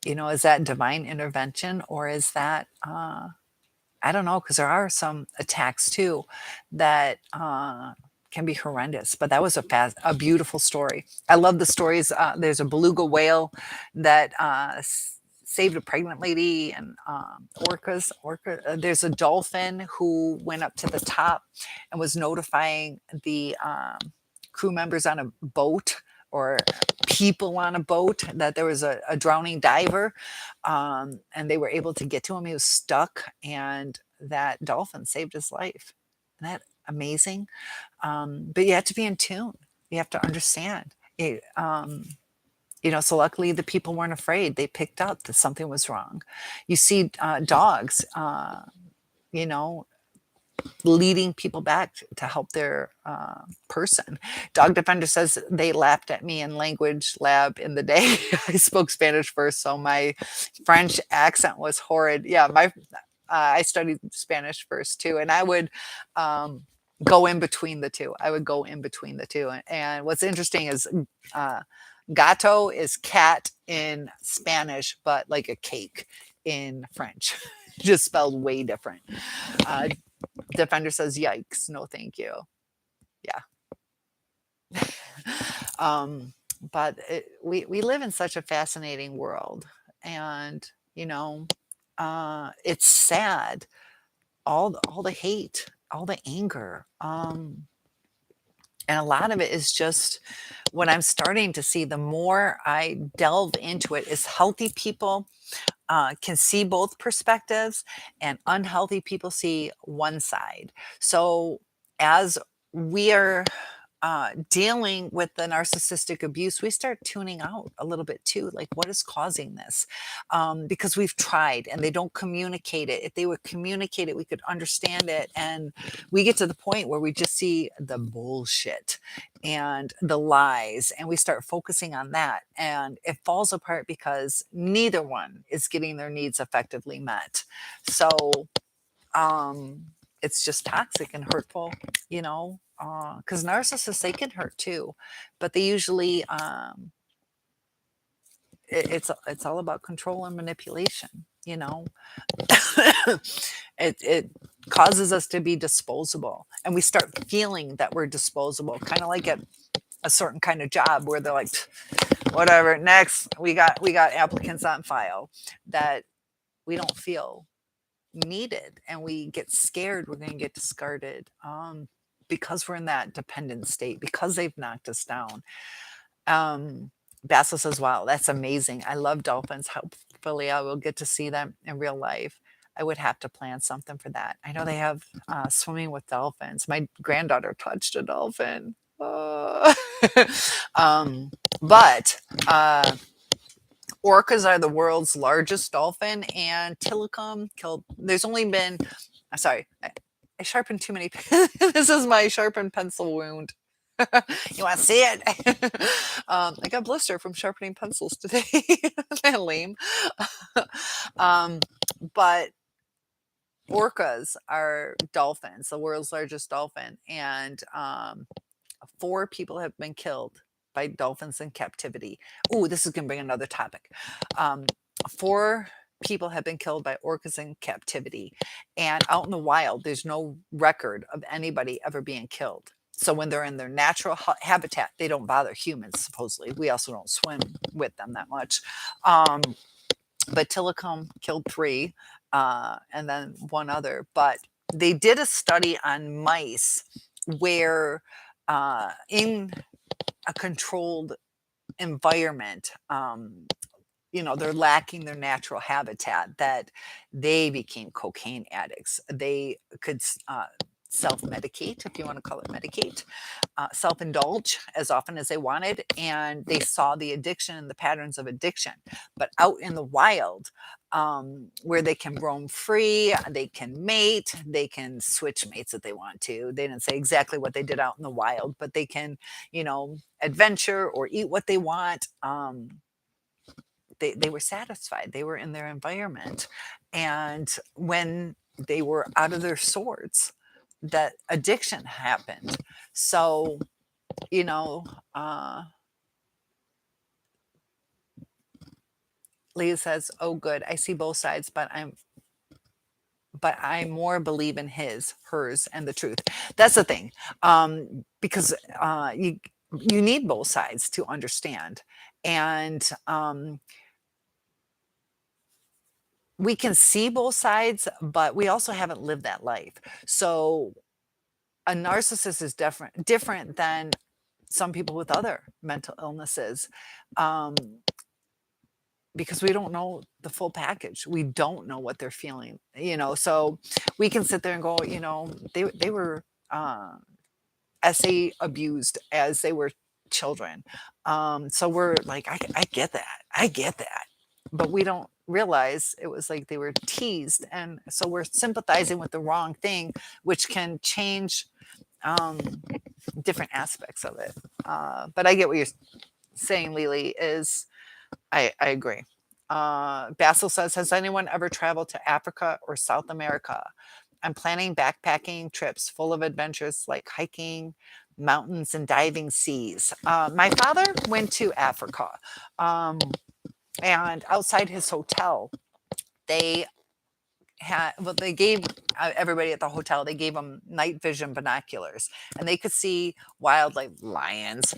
is that divine intervention, or is that I don't know, because there are some attacks too that can be horrendous. But that was a beautiful story. I love the stories. There's a beluga whale that saved a pregnant lady, and there's a dolphin who went up to the top and was notifying the crew members on a boat or people on a boat, that there was a drowning diver, and they were able to get to him. He was stuck, and that dolphin saved his life. Isn't that amazing? But you have to be in tune. You have to understand. So luckily the people weren't afraid. They picked up that something was wrong. You see dogs, you know, leading people back to help their person. Dog Defender says they laughed at me in language lab in the day. I spoke Spanish first, so my French accent was horrid. Yeah, I studied Spanish first too, and I would go in between the two. I would go in between the two. And what's interesting is uh, gato is cat in Spanish, but like a cake in French, just spelled way different. Uh, Defender says, "Yikes! No, thank you." Yeah. um, but we live in such a fascinating world, and you know, it's sad, all the hate, all the anger, and a lot of it is just what I'm starting to see. The more I delve into it, is healthy people can see both perspectives, and unhealthy people see one side. So as we are dealing with the narcissistic abuse, we start tuning out a little bit too. Like, what is causing this? Because we've tried and they don't communicate it. If they would communicate it, we could understand it. And we get to the point where we just see the bullshit and the lies, and we start focusing on that. And it falls apart because neither one is getting their needs effectively met. So, um, it's just toxic and hurtful, because narcissists, they can hurt too, but they usually, it's all about control and manipulation. It causes us to be disposable, and we start feeling that we're disposable, kind of like at a certain kind of job where they're like, whatever, next, we got applicants on file, that we don't feel needed, and we get scared we're going to get discarded, because we're in that dependent state, because they've knocked us down. Basil says, wow, that's amazing. I love dolphins. Hopefully I will get to see them in real life. I would have to plan something for that. I know they have swimming with dolphins. My granddaughter touched a dolphin. um, but orcas are the world's largest dolphin, and Tilikum killed. There's only been, sorry, I sharpened too many. This is my sharpened pencil wound. You want to see it? I got blister from sharpening pencils today. That lame. um, but orcas are dolphins, the world's largest dolphin, and 4 people have been killed by dolphins in captivity. Oh, this is going to bring another topic. 4 people have been killed by orcas in captivity, and out in the wild, there's no record of anybody ever being killed. So when they're in their natural habitat, they don't bother humans, supposedly. We also don't swim with them that much. But Tilikum killed 3, and then 1 other. But they did a study on mice where in a controlled environment, they're lacking their natural habitat, that they became cocaine addicts. They could self-medicate, if you want to call it medicate, self-indulge as often as they wanted, and they saw the addiction and the patterns of addiction. But out in the wild, where they can roam free, they can mate, they can switch mates if they want to. They didn't say exactly what they did out in the wild, but they can, adventure or eat what they want. They were satisfied. They were in their environment. And when they were out of their sorts, that addiction happened. So, Leah says, oh, good. I see both sides, but I more believe in hers, and the truth. That's the thing. Because you need both sides to understand. And we can see both sides, but we also haven't lived that life. So a narcissist is different than some people with other mental illnesses, um, because we don't know the full package. We don't know what they're feeling, so we can sit there and go, they were, SA abused as they were children. So we're like, I get that. I get that. But we don't realize it was like they were teased. And so we're sympathizing with the wrong thing, which can change um, different aspects of it. But I get what you're saying, Lily, is I agree. Basil says, has anyone ever traveled to Africa or South America? I'm planning backpacking trips full of adventures like hiking, mountains, and diving seas. My father went to Africa, um, and outside his hotel, they they gave everybody at the hotel, they gave them night vision binoculars, and they could see wildlife, lions,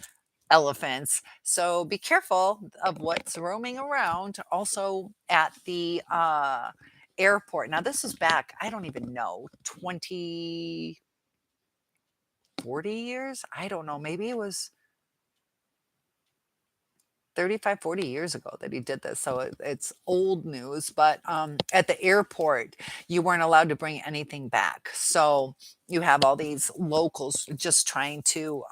elephants. So be careful of what's roaming around. Also at the airport. Now this was back, I don't even know, 20, 40 years. I don't know. Maybe it was 35, 40 years ago that he did this. So it's old news. But at the airport, you weren't allowed to bring anything back. So you have all these locals just trying to,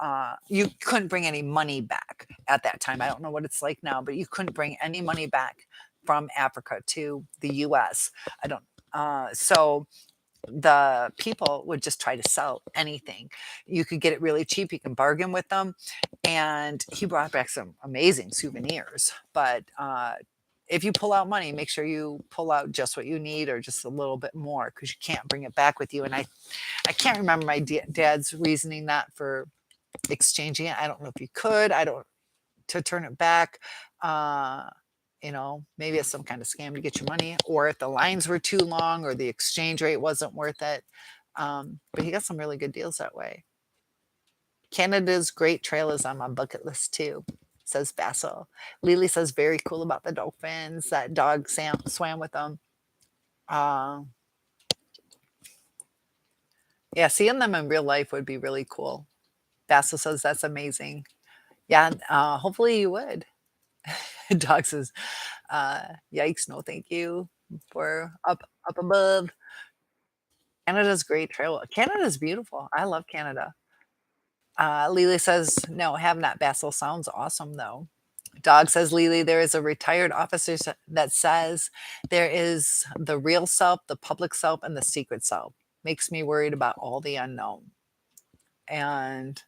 you couldn't bring any money back at that time. I don't know what it's like now, but you couldn't bring any money back from Africa to the US. I don't, so the people would just try to sell anything. You could get it really cheap. You can bargain with them. And he brought back some amazing souvenirs. But if you pull out money, make sure you pull out just what you need or just a little bit more because you can't bring it back with you. And I can't remember my dad's reasoning that for exchanging it. I don't know if you could. I don't to turn it back. Uh, maybe it's some kind of scam to get your money, or if the lines were too long or the exchange rate wasn't worth it. But he got some really good deals that way. Canada's Great Trail is on my bucket list too, says Basil. Lily says, very cool about the dolphins. That dog swam with them. Uh, yeah, seeing them in real life would be really cool. Basil says, that's amazing. Yeah, hopefully you would. Dog says, yikes, no thank you for up above. Canada's Great Trail. Canada's beautiful. I love Canada. Lily says, no, have not. Basil sounds awesome though. Dog says, Lily, there is a retired officer that says there is the real self, the public self, and the secret self. Makes me worried about all the unknown. And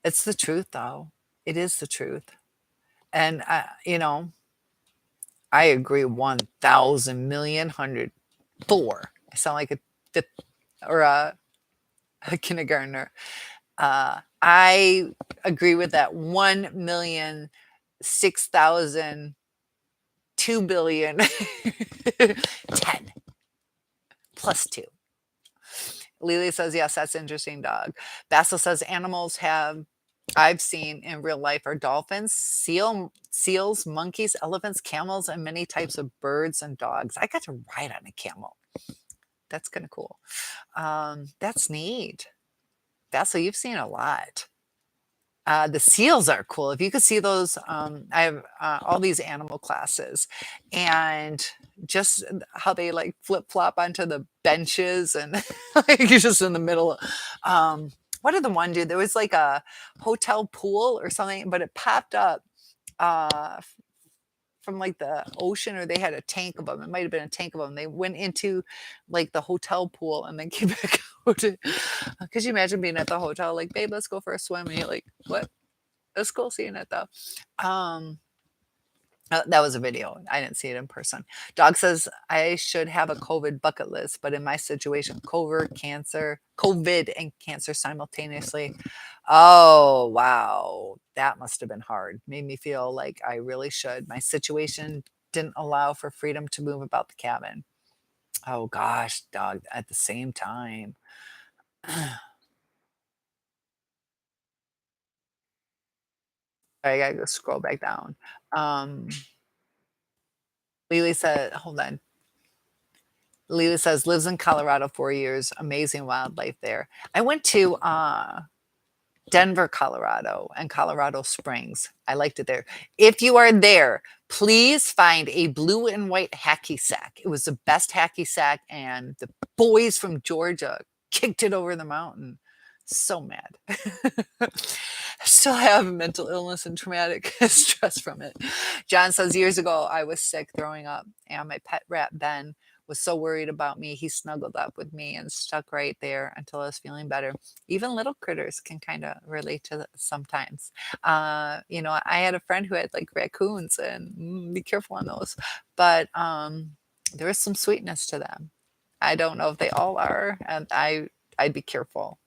it's the truth, though. It is the truth. And, I agree 1,000 million, 104. I sound like a fifth or a kindergartner. I agree with that 1,000,000, 6,000, 2,000,000,000, 10 plus 2. Lily says, yes, that's interesting, dog. Basil says, animals I've seen in real life are dolphins, seals, monkeys, elephants, camels, and many types of birds and dogs. I got to ride on a camel. That's kind of cool. That's neat. Basil, you've seen a lot. The seals are cool. If you could see those, I have all these animal classes, and just how they like flip flop onto the benches, and like you're just in the middle. What did the one do? There was like a hotel pool or something, but it popped up uh, from like the ocean, or they had a tank of them. It might have been a tank of them. They went into like the hotel pool and then came back out. Could you imagine being at the hotel, like, babe, let's go for a swim? And you're like, what? That's cool seeing it though. That was a video. I didn't see it in person. Dog says I should have a COVID bucket list, but in my situation, COVID and cancer simultaneously. Oh, wow. That must have been hard. Made me feel like I really should. My situation didn't allow for freedom to move about the cabin. Oh gosh, dog, at the same time. I gotta go scroll back down. Um, Lily said, hold on. Lila says lives in Colorado 4 years. Amazing wildlife there. I went to Denver, Colorado, and Colorado Springs. I liked it there. If you are there, please find a blue and white hacky sack. It was the best hacky sack, and the boys from Georgia kicked it over the mountain. So mad. I still have mental illness and traumatic stress from it. John says, years ago, I was sick, throwing up, and my pet rat, Ben, was so worried about me, he snuggled up with me and stuck right there until I was feeling better. Even little critters can kind of relate to that sometimes. I had a friend who had like raccoons, and be careful on those. But there is some sweetness to them. I don't know if they all are, and I'd be careful.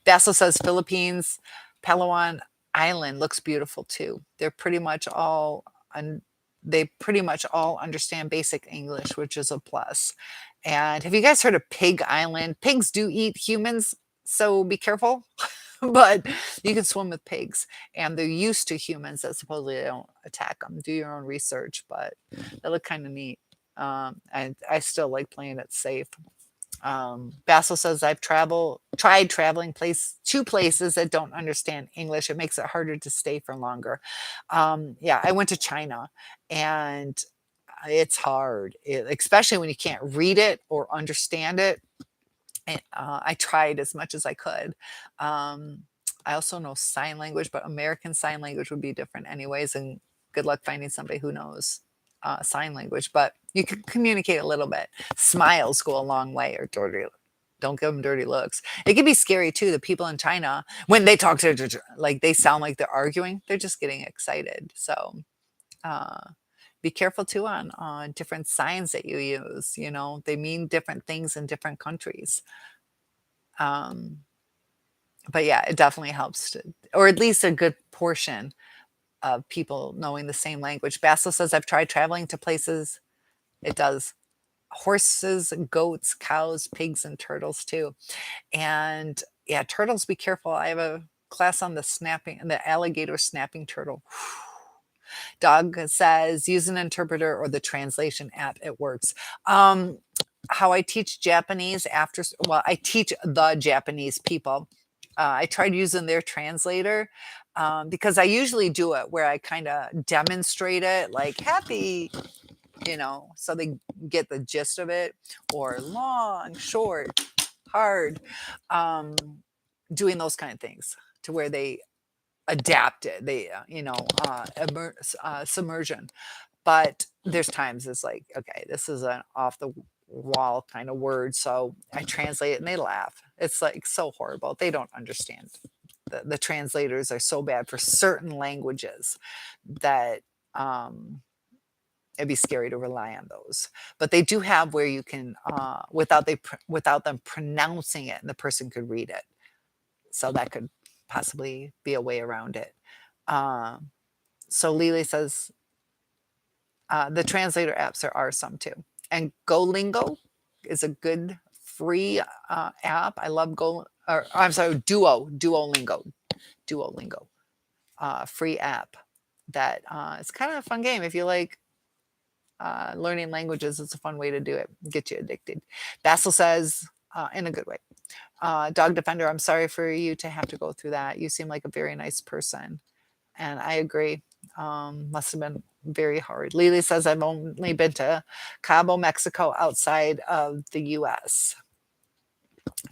Basil says Philippines, Palawan Island looks beautiful too. They pretty much all understand basic English, which is a plus. And have you guys heard of Pig Island? Pigs do eat humans, so be careful. But you can swim with pigs, and they're used to humans that supposedly they don't attack them. Do your own research, but they look kind of neat. And I still like playing it safe. Basil says I've tried traveling to places that don't understand English. It makes it harder to stay for longer. Yeah, I went to China, and it's hard, especially when you can't read it or understand it. And, I tried as much as I could. I also know sign language, but American sign language would be different anyways. And good luck finding somebody who knows sign language, but you can communicate a little bit. Smiles go a long way, or dirty. Don't give them dirty looks. It can be scary too. The people in China, when they talk to, like, they sound like they're arguing. They're just getting excited. So uh, be careful too on different signs that you use. They mean different things in different countries. Um, but yeah, it definitely helps or at least a good portion of people knowing the same language. Basil says, I've tried traveling to places. It does. Horses, goats, cows, pigs, and turtles too. And yeah, turtles, be careful. I have a class on the alligator snapping turtle. Doug says, use an interpreter or the translation app. It works. How I teach Japanese I teach the Japanese people. I tried using their translator because I usually do it where I kind of demonstrate it, like happy, so they get the gist of it, or long, short, hard, um, doing those kind of things to where they adapt it. They, submersion. But there's times it's like, okay, this is an off the wall kind of word. So I translate it and they laugh. It's like so horrible. They don't understand. The translators are so bad for certain languages that it'd be scary to rely on those. But they do have where you can, without them pronouncing it, and the person could read it. So that could possibly be a way around it. So Lily says, the translator apps, there are some too. And Golingo is a good free app. I love I'm sorry, Duolingo, free app that it's kind of a fun game. If you like learning languages, it's a fun way to do it. Get you addicted. Basil says, in a good way. Dog Defender, I'm sorry for you to have to go through that. You seem like a very nice person. And I agree. Must have been very hard. Lily says, I've only been to Cabo, Mexico, outside of the US.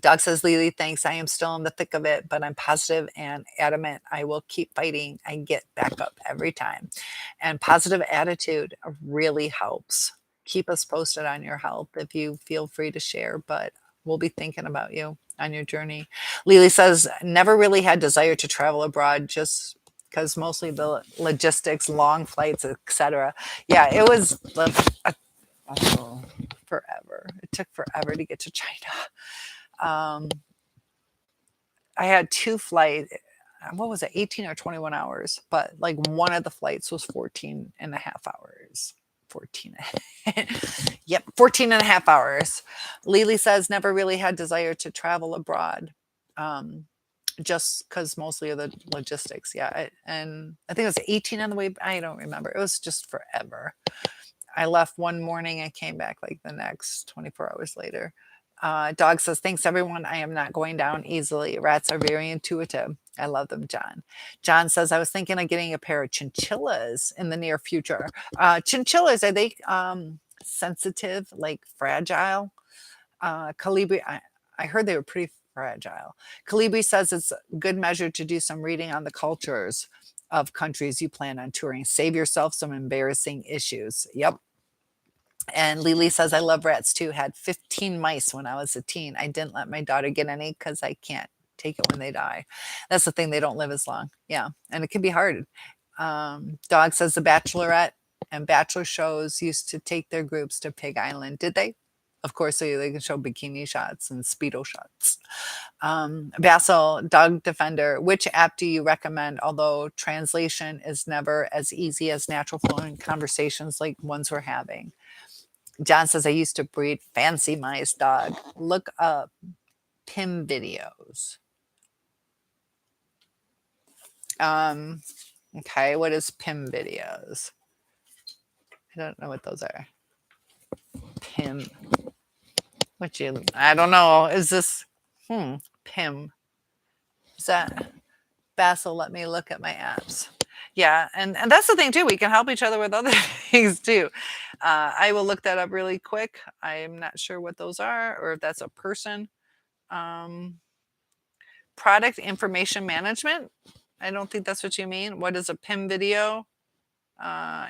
Doc says, Lily, thanks. I am still in the thick of it, but I'm positive and adamant. I will keep fighting. I get back up every time. And positive attitude really helps. Keep us posted on your health if you feel free to share, but we'll be thinking about you on your journey. Lily says, never really had desire to travel abroad, just because mostly the logistics, long flights, etc. Yeah, it was like forever. It took forever to get to China. I had 2 flights. What was it? 18 or 21 hours, but like one of the flights was 14 and a half hours. 14. Yep, 14 and a half hours. Lily says, never really had desire to travel abroad. Just because mostly of the logistics. Yeah. And I think it was 18 on the way. I don't remember. It was just forever. I left one morning and came back like the next 24 hours later. Dog says, thanks everyone. I am not going down easily. Rats are very intuitive. I love them, John. John says, I was thinking of getting a pair of chinchillas in the near future. Chinchillas, are they sensitive, like fragile? Calibri, I heard they were pretty fragile. Calibri says it's a good measure to do some reading on the cultures of countries you plan on touring. Save yourself some embarrassing issues. Yep. And Lily says, I love rats too. Had 15 mice when I was a teen. I didn't let my daughter get any because I can't take it when they die. That's the thing. They don't live as long. Yeah. And it can be hard. Dog says the Bachelorette and Bachelor shows used to take their groups to Pig Island. Did they? Of course, so they can show bikini shots and Speedo shots. Basil, Dog Defender, which app do you recommend? Although translation is never as easy as natural flowing conversations like ones we're having. John says, I used to breed fancy mice, dog. Look up Pim videos. Okay, what is Pim videos? I don't know what those are. Pim. I don't know. Is this Pim? Is that Basil? Let me look at my apps. Yeah, and that's the thing too. We can help each other with other things too. I will look that up really quick. I'm not sure what those are or if that's a person. Product information management. I don't think that's what you mean. What is a PIM video?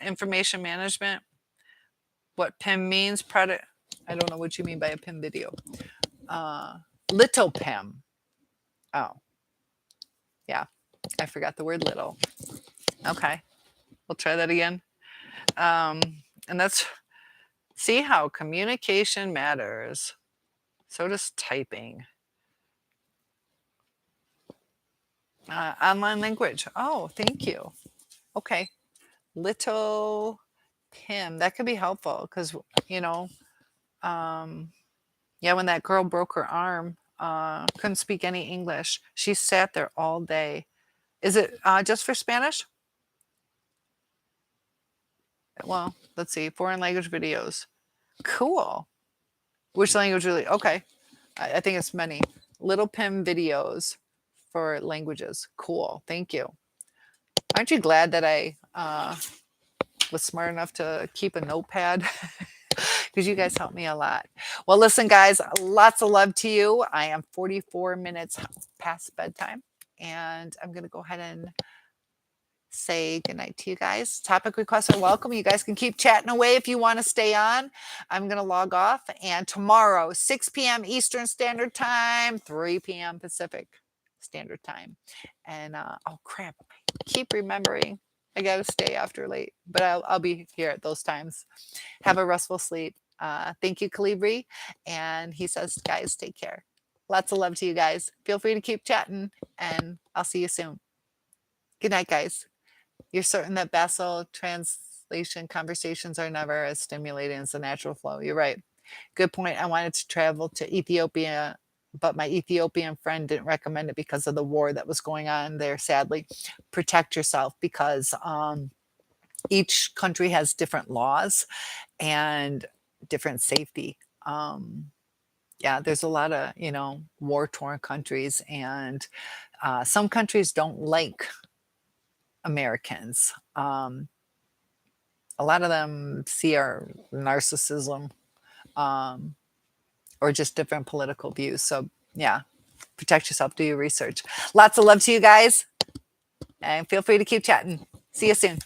Information management. What PIM means? Product. I don't know what you mean by a PIM video. Little PIM. Oh, yeah. I forgot the word little. Okay. We'll try that again. And that's, see how communication matters. So does typing. Online language. Oh, thank you. Okay. Little Pim. That could be helpful because, yeah, when that girl broke her arm, couldn't speak any English. She sat there all day. Is it just for Spanish? Well, let's see. Foreign language videos. Cool. Which language really? Okay. I think it's many. Little Pim videos for languages. Cool. Thank you. Aren't you glad that I was smart enough to keep a notepad? Because you guys helped me a lot. Well, listen, guys, lots of love to you. I am 44 minutes past bedtime, and I'm going to go ahead and say goodnight to you guys. Topic requests are welcome. You guys can keep chatting away if you want to stay on. I'm going to log off, and tomorrow, 6 p.m. Eastern Standard Time, 3 p.m. Pacific Standard Time. And oh crap, keep remembering I got to stay after late, but I'll be here at those times. Have a restful sleep. Thank you, Calibri. And he says, guys, take care. Lots of love to you guys. Feel free to keep chatting, and I'll see you soon. Good night, guys. You're certain that Basil translation conversations are never as stimulating as the natural flow. You're right. Good point. I wanted to travel to Ethiopia, but my Ethiopian friend didn't recommend it because of the war that was going on there, sadly. Protect yourself because each country has different laws and different safety. Yeah, there's a lot of, war-torn countries, and some countries don't like Americans. A lot of them see our narcissism or just different political views. So yeah, protect yourself, do your research. Lots of love to you guys, and feel free to keep chatting. See you soon.